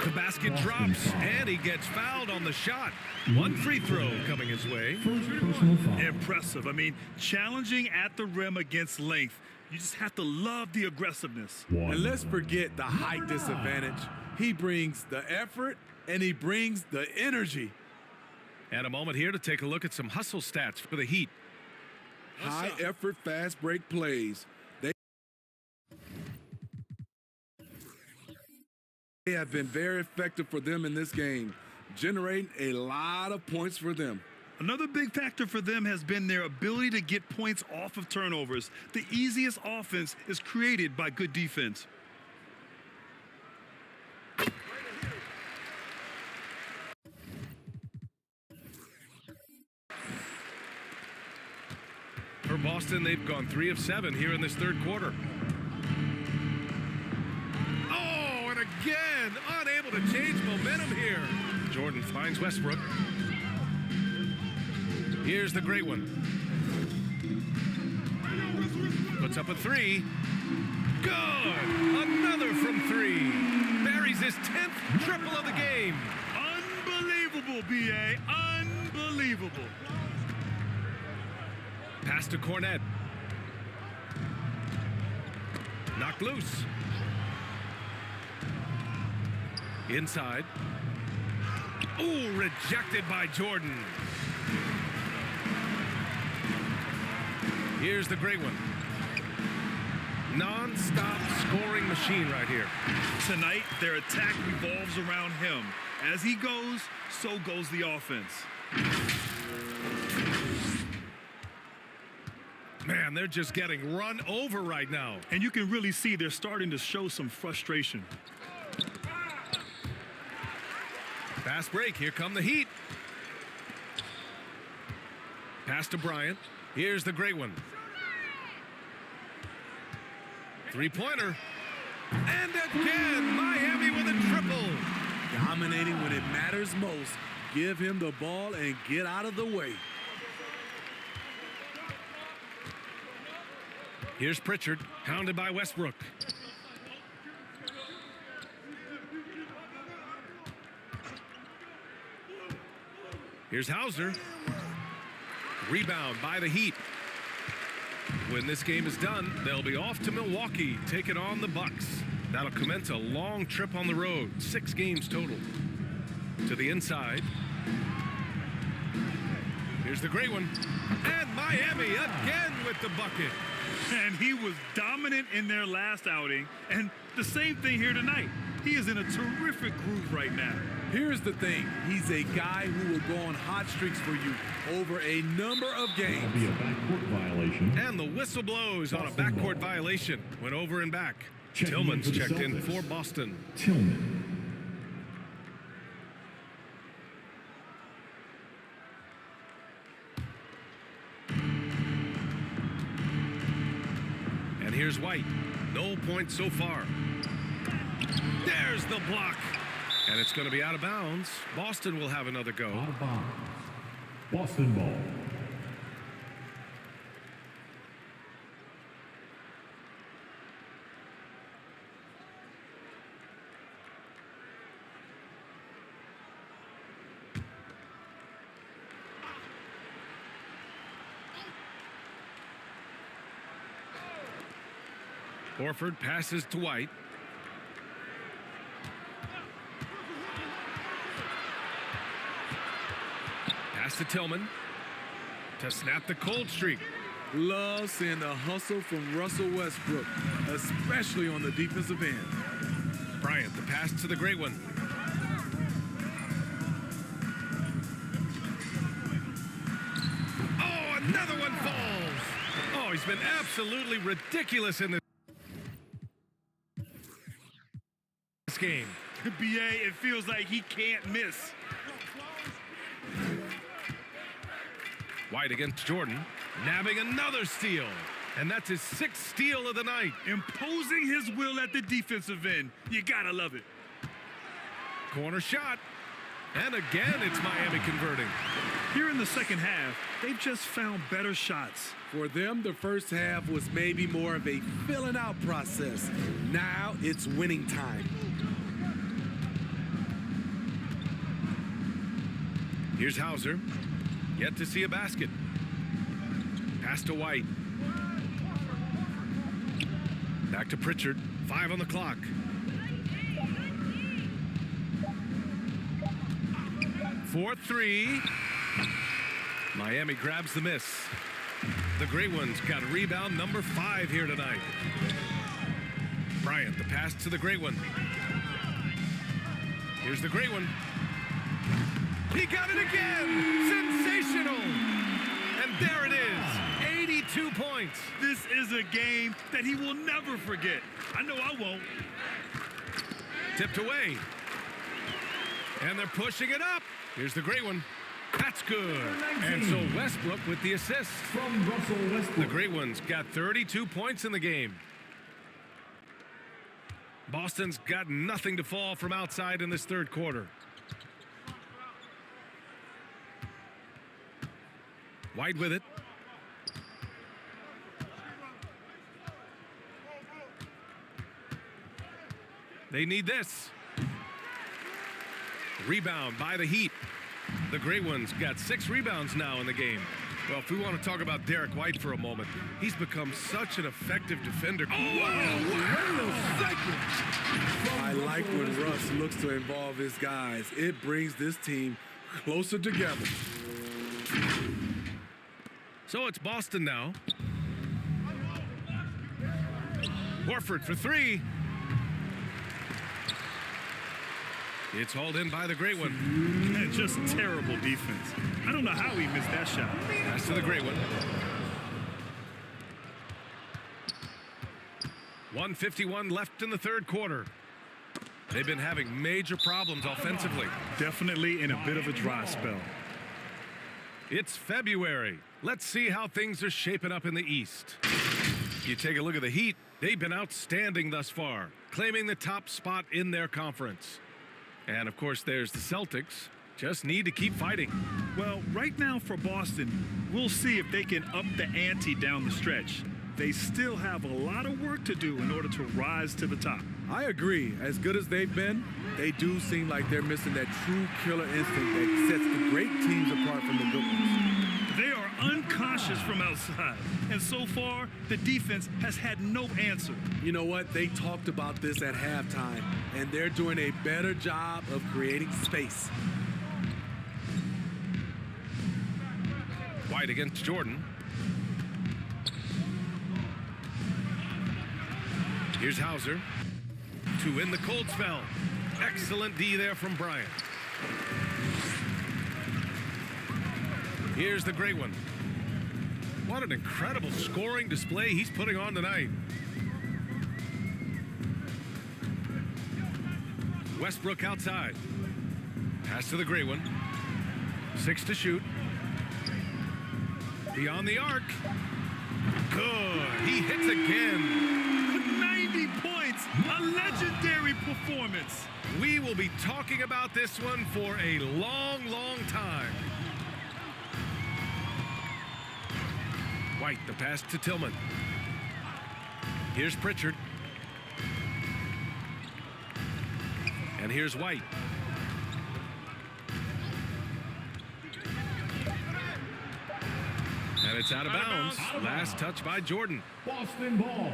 The basket drops, and he gets fouled on the shot. 1 free throw coming his way. First personal foul. Impressive. I mean, challenging at the rim against length. You just have to love the aggressiveness. And let's forget the height disadvantage. He brings the effort and he brings the energy. And a moment here to take a look at some hustle stats for the Heat. High effort, fast break plays. They have been very effective for them in this game, generating a lot of points for them. Another big factor for them has been their ability to get points off of turnovers. The easiest offense is created by good defense. For Boston, they've gone 3 of 7 here in this third quarter. Oh, and again, unable to change momentum here. Jordan finds Westbrook. Here's the great one. Puts up a 3. Good! Another from 3. Buries his 10th triple of the game. Unbelievable, B.A. Unbelievable. Pass to Cornette. Knocked loose. Inside. Ooh, rejected by Jordan. Here's the great one. Non-stop scoring machine right here. Tonight, their attack revolves around him. As he goes, so goes the offense. Man, they're just getting run over right now. And you can really see they're starting to show some frustration. Fast break. Here come the Heat. Pass to Bryant. Here's the great one. Three-pointer. And again, Miami with a triple. Dominating when it matters most. Give him the ball and get out of the way. Here's Pritchard, hounded by Westbrook. Here's Hauser. Rebound by the Heat. When this game is done, they'll be off to Milwaukee, taking on the Bucks. That'll commence a long trip on the road, 6 games total. To the inside. Here's the great one. And Miami again with the bucket. And he was dominant in their last outing. And the same thing here tonight. He is in a terrific groove right now. Here's the thing. He's a guy who will go on hot streaks for you over a number of games. That'll be a backcourt violation. And the whistle blows on a backcourt violation. Went over and back. Checking Tillman's in for the checked in Celtics. for Boston. Tillman. And here's White. No points so far. There's the block. And it's going to be out of bounds. Boston will have another go. Out of bounds. Boston ball. Horford passes to White. Pass to Tillman to snap the cold streak. Love seeing the hustle from Russell Westbrook, especially on the defensive end. Bryant, the pass to the great one. Oh, another one falls. Oh, he's been absolutely ridiculous in this game. BA, it feels like he can't miss. White against Jordan, nabbing another steal. And that's his 6th steal of the night. Imposing his will at the defensive end. You gotta love it. Corner shot. And again, it's Miami converting. Here in the second half, they've just found better shots. For them, the first half was maybe more of a filling out process. Now it's winning time. Here's Hauser. Yet to see a basket. Pass to White. Back to Pritchard. 5 on the clock. For 3. Miami grabs the miss. The Great Ones got rebound number 5 here tonight. Bryant, the pass to the Great One. Here's the Great One. He got it again! Sensational! And there it is, 82 points. This is a game that he will never forget. I know I won't. Tipped away. And they're pushing it up. Here's the Great One. That's good. And so Westbrook with the assist. From Russell Westbrook. The Great Ones got 32 points in the game. Boston's got nothing to fall from outside in this third quarter. White with it. They need this. Rebound by the Heat. The Great Ones got 6 rebounds now in the game. Well, if we want to talk about Derek White for a moment, he's become such an effective defender. I like when Russ looks to involve his guys. It brings this team closer together. So it's Boston now. Horford for 3. It's hauled in by the Great One. Just terrible defense. I don't know how he missed that shot. Pass to the Great One. 1:51 left in the third quarter. They've been having major problems offensively. Definitely in a bit of a dry spell. It's February. Let's see how things are shaping up in the East. You take a look at the Heat. They've been outstanding thus far, claiming the top spot in their conference. And, of course, there's the Celtics. Just need to keep fighting. Well, right now for Boston, we'll see if they can up the ante down the stretch. They still have a lot of work to do in order to rise to the top. I agree. As good as they've been, they do seem like they're missing that true killer instinct that sets the great teams apart from the good ones. They are unconscious from outside, and so far, the defense has had no answer. You know what? They talked about this at halftime, and they're doing a better job of creating space. White against Jordan. Here's Hauser to win the cold spell. Excellent D there from Bryant. Here's the Great One. What an incredible scoring display he's putting on tonight. Westbrook outside. Pass to the Great One. 6 to shoot. Beyond the arc. Good. He hits again. 90 points. A legendary performance. We will be talking about this one for a long, long time. White, the pass to Tillman. Here's Pritchard. And here's White. And it's out of bounds. Last touch by Jordan. Boston ball.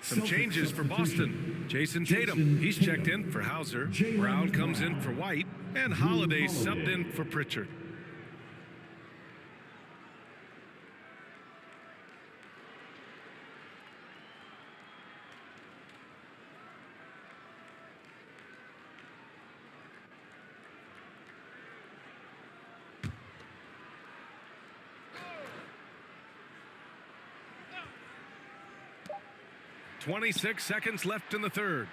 Some changes for Boston. Jason Tatum, he's checked in for Hauser. Brown comes in for White. And Holiday subbed in for Pritchard. .26 seconds left in the third.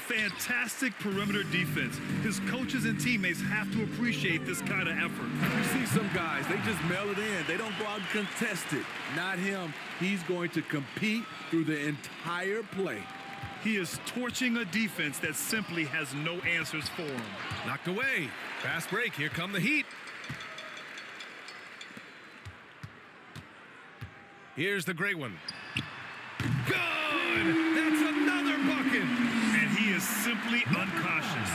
Fantastic perimeter defense. His coaches and teammates have to appreciate this kind of effort. You see some guys, they just mail it in. They don't go out and contest it. Not him. He's going to compete through the entire play. He is torching a defense that simply has no answers for him. Knocked away. Fast break. Here come the Heat. Here's the Great One. Good! That's another bucket! And he He is simply uncautious.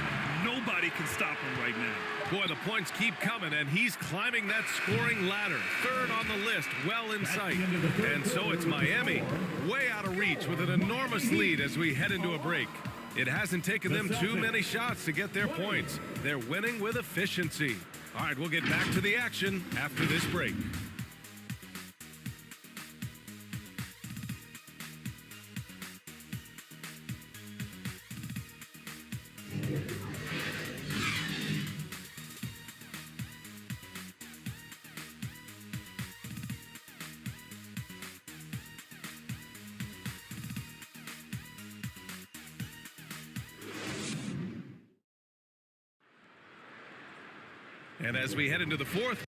Nobody can stop him right now. Boy, the points keep coming, and he's climbing that scoring ladder. Third on the list, well in sight. And so it's Miami, way out of reach with an enormous lead as we head into a break. It hasn't taken them too many shots to get their points. They're winning with efficiency. All right, we'll get back to the action after this break. And as we head into the fourth,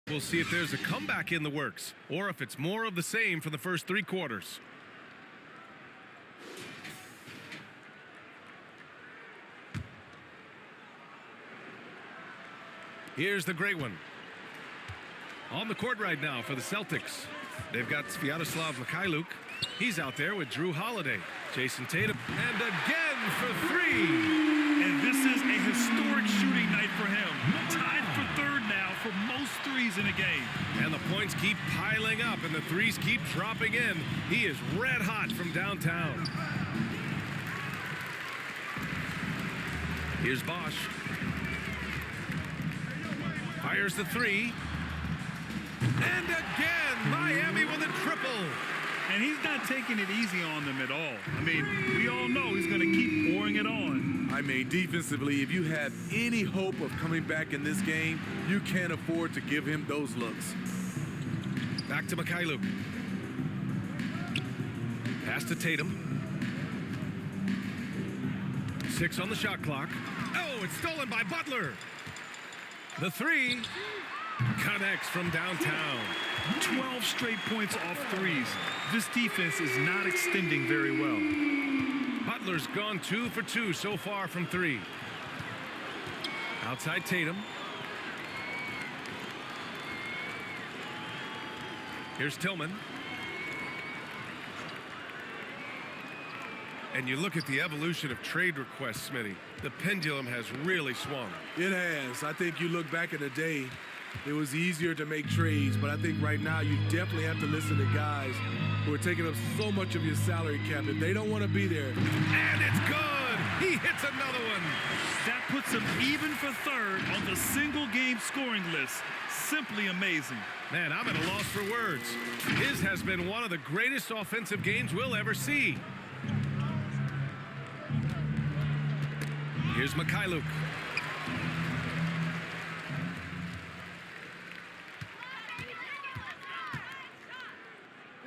we'll see if there's a comeback in the works or if it's more of the same for the first three quarters. Here's the great one. On the court right now for the Celtics. They've got Sviatoslav Mikhailuk. He's out there with Drew Holiday. Jason Tatum. And again for three. And this is a historic shooting night for him. Tied for third now for most threes in a game. And the points keep piling up and the threes keep dropping in. He is red hot from downtown. Here's Bosch. Fires the three. And again, Miami with a triple. And he's not taking it easy on them at all. I mean, we all know he's going to keep pouring it on. I mean, defensively, if you have any hope of coming back in this game, you can't afford to give him those looks. Back to Mikhailuk. Pass to Tatum. 6 on the shot clock. Oh, it's stolen by Butler. The three connects from downtown. 12 straight points off threes. This defense is not extending very well. Butler's gone 2 for 2 so far from three. Outside Tatum. Here's Tillman. And you look at the evolution of trade requests, Smitty. The pendulum has really swung. It has. I think you look back in the day, it was easier to make trades, but I think right now you definitely have to listen to guys who are taking up so much of your salary cap that they don't want to be there. And it's good. He hits another one. That puts him even for third on the single game scoring list. Simply amazing. Man, I'm at a loss for words. His has been one of the greatest offensive games we'll ever see. Here's Mikhailuk.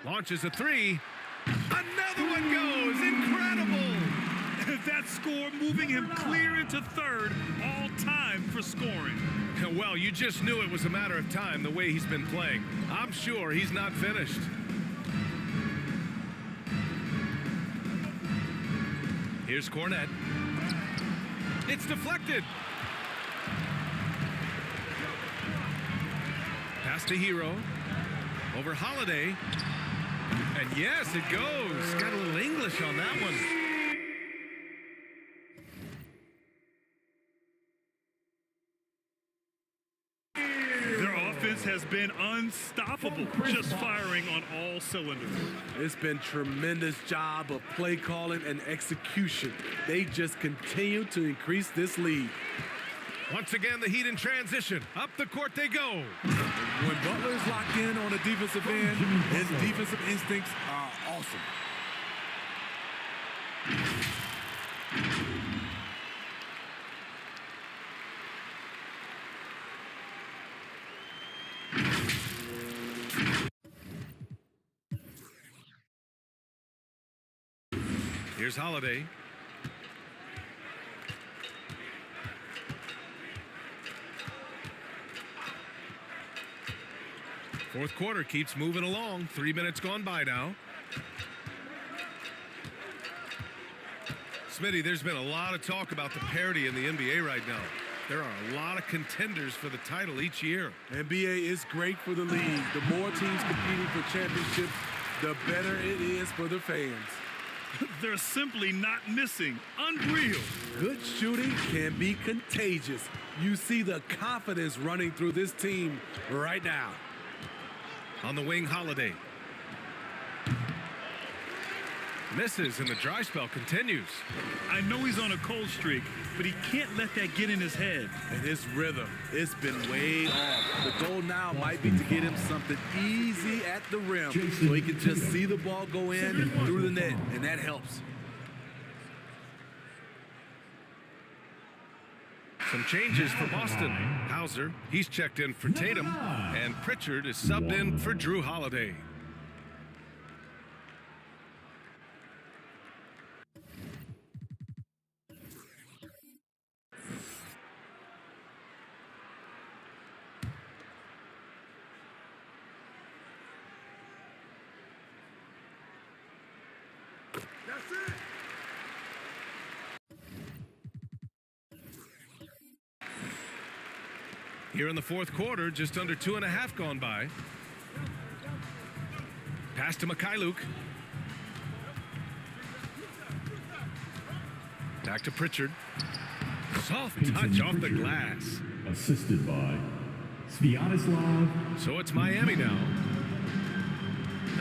Launches a three. Another one goes. Incredible. with that score moving him clear into third, all time for scoring. Well, you just knew it was a matter of time the way he's been playing. I'm sure he's not finished. Here's Cornette. It's deflected. Pass to Hero. Over Holiday. And yes, it goes. Got a little English on that one. Their offense has been unstoppable, just firing on all cylinders. It's been tremendous job of play calling and execution. They just continue to increase this lead. Once again, the Heat in transition. Up the court they go. When Butler is locked in on the defensive end, his defensive instincts are awesome. Here's Holiday. Fourth quarter keeps moving along. 3 minutes gone by now. Smitty, there's been a lot of talk about the parity in the NBA right now. There are a lot of contenders for the title each year. NBA is great for the league. The more teams competing for championships, the better it is for the fans. They're simply not missing. Unreal. Good shooting can be contagious. You see the confidence running through this team right now. On the wing, Holiday. Misses, and the dry spell continues. I know he's on a cold streak, but he can't let that get in his head. And his rhythm, it's been way off. The goal now might be to get him something easy at the rim so he can just see the ball go in through the net, and that helps. Some changes for Boston. Hauser, he's checked in for Tatum, and Pritchard is subbed in for Drew Holiday. Here in the fourth quarter, just under 2.5 gone by. Pass to Mikhailuk. Back to Pritchard. Soft touch off the glass. Assisted by Sviatoslav. So it's Miami now.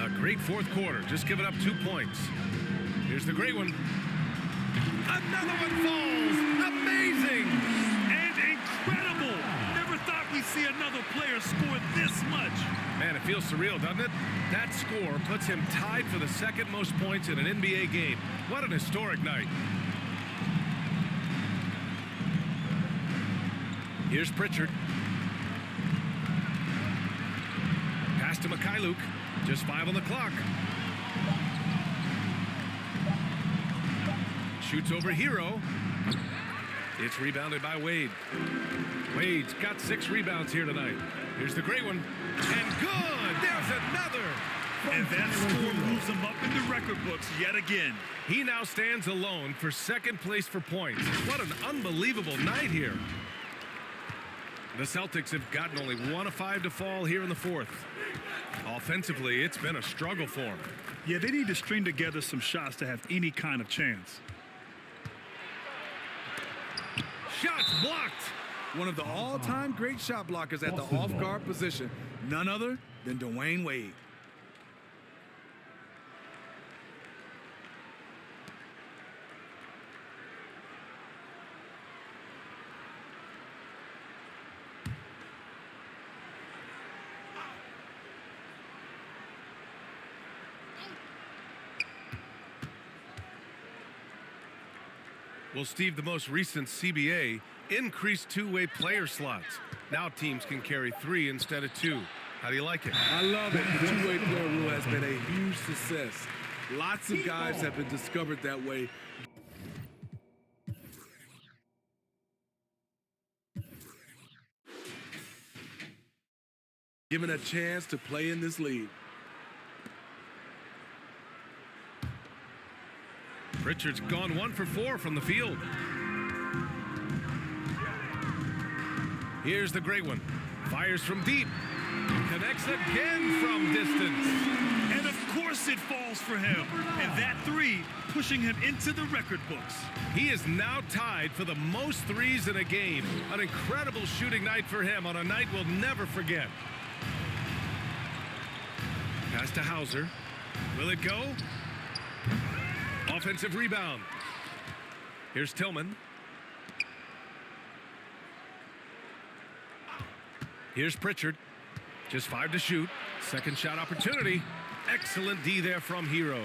A great fourth quarter, just giving up 2 points. Here's the great one. Another one falls. Amazing. And incredible. Never thought we'd see another player score this much. Man, it feels surreal, doesn't it? That score puts him tied for the second most points in an NBA game. What an historic night. Here's Pritchard. Pass to Mikhailuk. Just 5 on the clock. Shoots over Hero. It's rebounded by Wade. Wade's got 6 rebounds here tonight. Here's the great one. And good! There's another! And that score moves him up in the record books yet again. He now stands alone for second place for points. What an unbelievable night here. The Celtics have gotten only 1 of 5 to fall here in the fourth. Offensively, it's been a struggle for them. Yeah, they need to string together some shots to have any kind of chance. Shots blocked. One of the all-time great shot blockers at the off-guard position. None other than Dwayne Wade. Well, Steve, the most recent CBA increased two-way player slots. Now teams can carry 3 instead of 2. How do you like it? I love it. The two-way player rule has been a huge success. Lots of guys have been discovered that way. given a chance to play in this league. Pritchard's gone 1 for 4 from the field. Here's the great one. Fires from deep. Connects again from distance. And of course it falls for him. And that 3 pushing him into the record books. He is now tied for the most threes in a game. An incredible shooting night for him on a night we'll never forget. Pass to Hauser. Will it go? Offensive rebound. Here's Tillman. Here's Pritchard. Just 5 to shoot. Second shot opportunity. Excellent D there from Hero.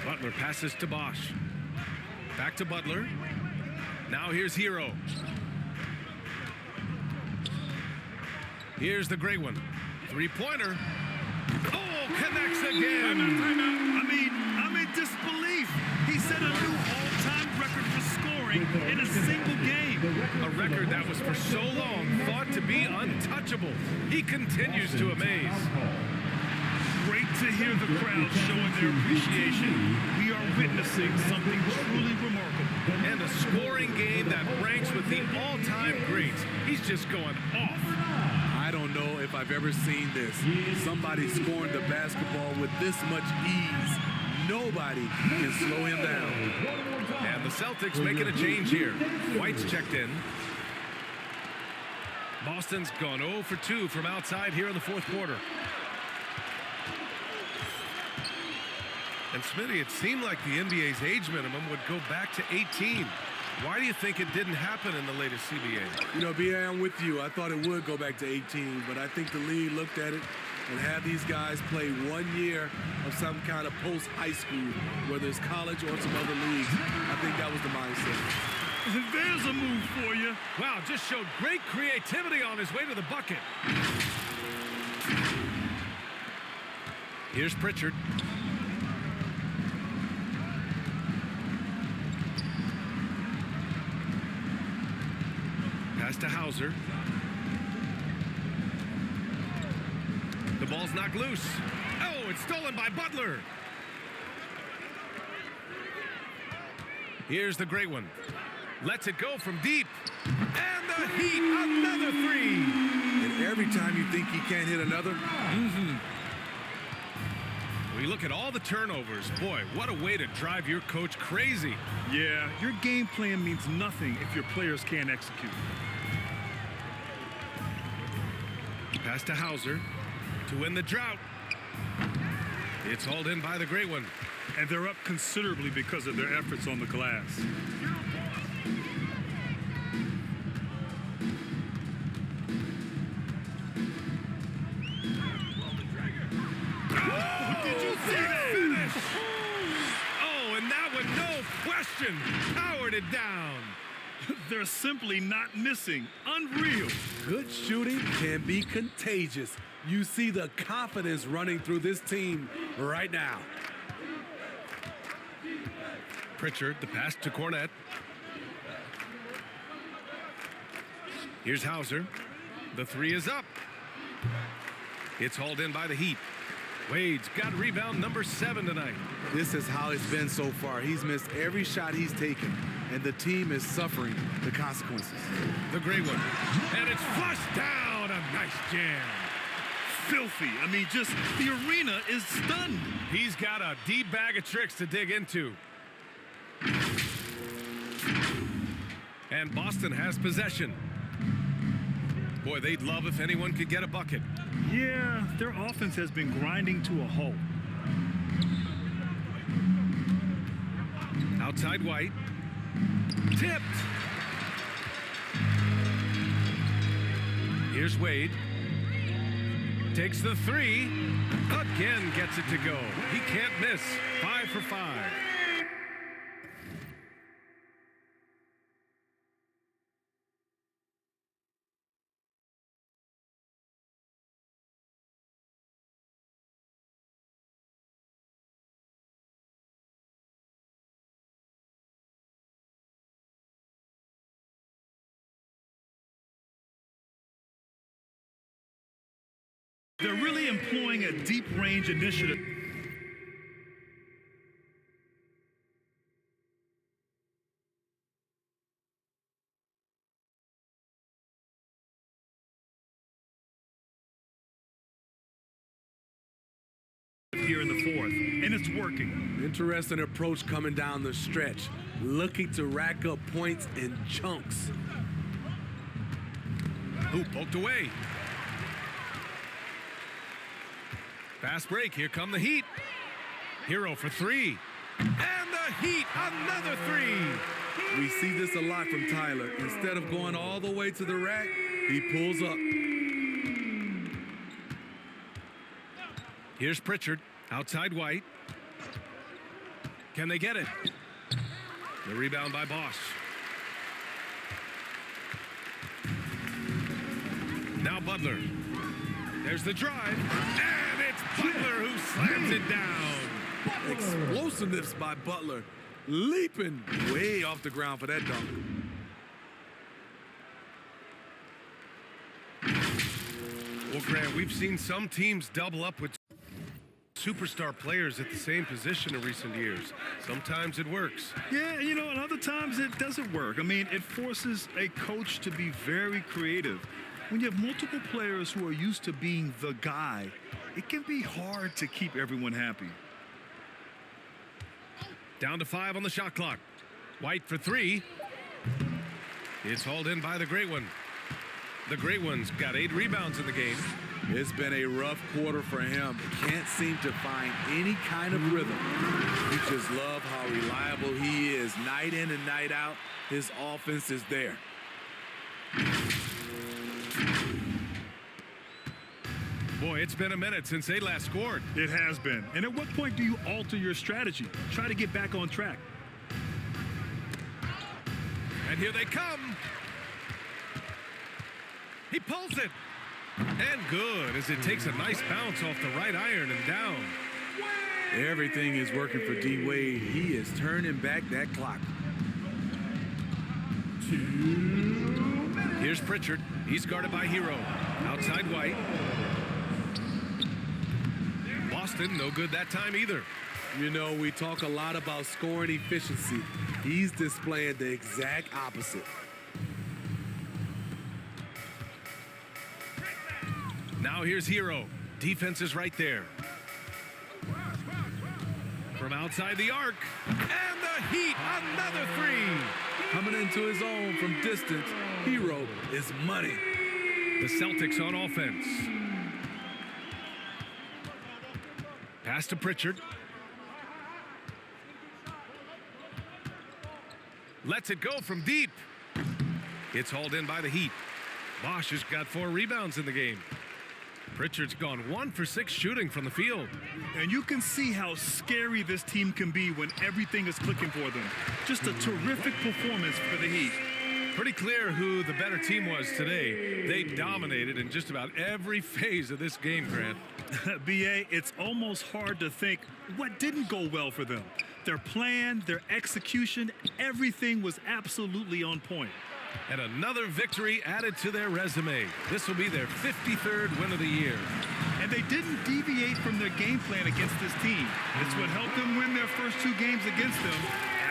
Butler passes to Bosch. Back to Butler. Now here's Hero. Here's the great one. Three-pointer. Oh, connects again. I mean, I'm in disbelief. He set a new all-time record for scoring in a single game. A record that was for so long thought to be untouchable. He continues to amaze. Great to hear the crowd showing their appreciation. We are witnessing something truly remarkable. And a scoring game that ranks with the all-time greats. He's just going off. I don't know if I've ever seen this. Somebody scoring the basketball with this much ease. Nobody can slow him down. And the Celtics making a change here. White's checked in. Boston's gone 0 for 2 from outside here in the fourth quarter. And Smitty, it seemed like the NBA's age minimum would go back to 18. Why do you think it didn't happen in the latest CBA? You know, B.A., I'm with you. I thought it would go back to 18, but I think the league looked at it and had these guys play 1 year of some kind of post-high school, whether it's college or some other leagues. I think that was the mindset. There's a move for you. Wow, just showed great creativity on his way to the bucket. Here's Pritchard. Pass to Hauser. The ball's knocked loose. Oh, it's stolen by Butler. Here's the great one. Lets it go from deep. And the Heat, another 3. And every time you think he can't hit another, We look at all the turnovers. Boy, what a way to drive your coach crazy. Yeah, your game plan means nothing if your players can't execute. Pass to Hauser to win the drought. It's hauled in by the great one. And they're up considerably because of their efforts on the glass. Did you see that finish? Oh, and that one, no question, powered it down. They're simply not missing. Unreal. good shooting can be contagious. You see the confidence running through this team right now. Pritchard, the pass to Cornette. Here's Hauser. The three is up. It's hauled in by the Heat. Wade's got rebound number 7 tonight. This is how it's been so far. He's missed every shot he's taken, and the team is suffering the consequences. The great one. And it's flushed down. A nice jam. Filthy. I mean, just the arena is stunned. He's got a deep bag of tricks to dig into. And Boston has possession. Boy, they'd love if anyone could get a bucket. Yeah, their offense has been grinding to a halt. Outside White. Tipped. Here's Wade. Takes the three. Again gets it to go. He can't miss. 5 for 5. They're really employing a deep range initiative. Here in the fourth, and it's working. Interesting approach coming down the stretch, looking to rack up points in chunks. Who poked away? Fast break, here come the Heat. Hero for three. And the Heat, another three. We see this a lot from Tyler. Instead of going all the way to the rack, he pulls up. Here's Pritchard, outside White. Can they get it? The rebound by Bosch. Now Butler. There's the drive. And it's Butler who slams it down. Explosiveness by Butler, leaping way off the ground for that dunk. Well, Grant, we've seen some teams double up with superstar players at the same position in recent years. Sometimes it works. Yeah, you know, and other times it doesn't work. I mean, it forces a coach to be very creative. When you have multiple players who are used to being the guy, it can be hard to keep everyone happy. Down to 5 on the shot clock. White for 3. It's hauled in by the Great One. The Great One's got 8 rebounds in the game. It's been a rough quarter for him. Can't seem to find any kind of rhythm. We just love how reliable he is. Night in and night out, his offense is there. Boy, it's been a minute since they last scored. It has been. And at what point do you alter your strategy? Try to get back on track. And here they come. He pulls it. And good, as it takes a nice bounce off the right iron and down. Everything is working for D. Wade. He is turning back that clock. Here's Pritchard. He's guarded by Hero. Outside White. Boston, no good that time either. You know, we talk a lot about scoring efficiency. He's displaying the exact opposite. Now here's Hero. Defense is right there. From outside the arc. And the Heat, another 3. Coming into his own from distance, Hero is money. The Celtics on offense. Pass to Pritchard. Lets it go from deep. It's hauled in by the Heat. Bosch has got 4 rebounds in the game. Pritchard's gone 1 for 6 shooting from the field. And you can see how scary this team can be when everything is clicking for them. Just a terrific performance for the Heat. Pretty clear who the better team was today. They dominated in just about every phase of this game, Grant. B.A., it's almost hard to think what didn't go well for them. Their plan, their execution, everything was absolutely on point. And another victory added to their resume. This will be their 53rd win of the year. And they didn't deviate from their game plan against this team. It's what helped them win their first 2 games against them.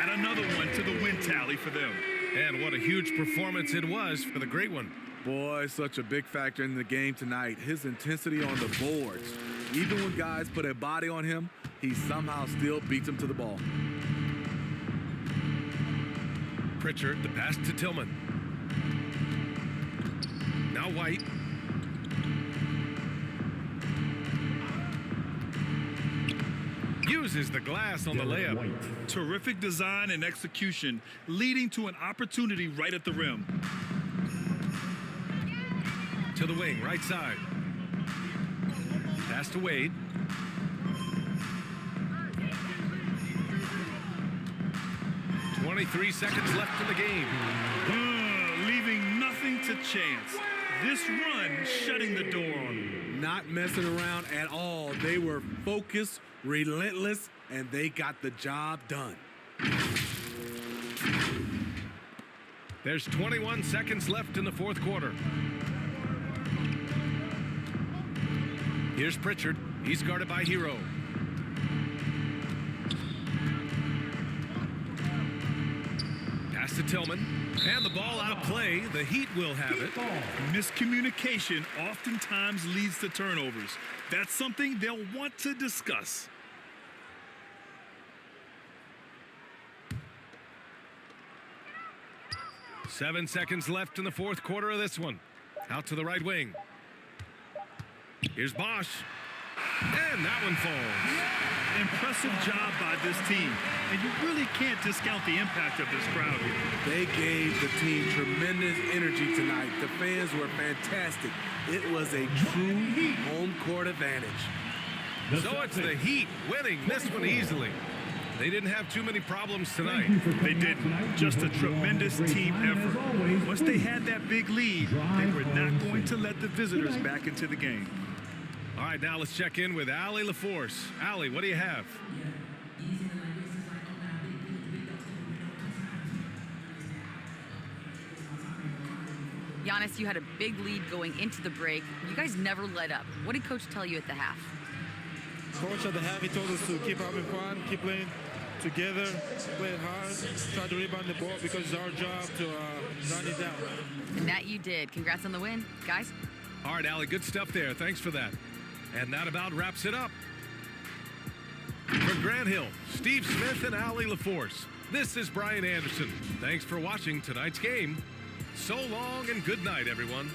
Add another one to the win tally for them. And what a huge performance it was for the Great One. Boy, such a big factor in the game tonight. His intensity on the boards. Even when guys put a body on him, he somehow still beats them to the ball. Pritchard, the pass to Tillman. Now White. Uses the glass on the layup. Terrific design and execution, leading to an opportunity right at the rim. To the wing, right side. Pass to Wade. .23 seconds left in the game. Leaving nothing to chance. This run shutting the door on them. Not messing around at all. They were focused, relentless, and they got the job done. There's 21 seconds left in the 4th quarter. Here's Pritchard. He's guarded by Hero. Pass to Tillman. And the ball out of play. The Heat will have it. Miscommunication oftentimes leads to turnovers. That's something they'll want to discuss. Seven seconds left in the fourth quarter of this one. Out to the right wing. Here's Bosch. And that one falls. Impressive job by this team. And you really can't discount the impact of this crowd here. They gave the team tremendous energy tonight. The fans were fantastic. It was a true home court advantage. So it's the Heat winning this one easily. They didn't have too many problems tonight. They didn't. Just a tremendous team effort. Once they had that big lead, they were not going to let the visitors back into the game. All right, now let's check in with Allie LaForce. Allie, what do you have? Giannis, you had a big lead going into the break. You guys never let up. What did Coach tell you at the half? Coach at the half, he told us to keep having fun, keep playing together, play hard, try to rebound the ball because it's our job to run it down. And that you did. Congrats on the win, guys. All right, Allie, good stuff there. Thanks for that. And that about wraps it up. For Grant Hill, Steve Smith, and Allie LaForce, this is Brian Anderson. Thanks for watching tonight's game. So long and good night, everyone.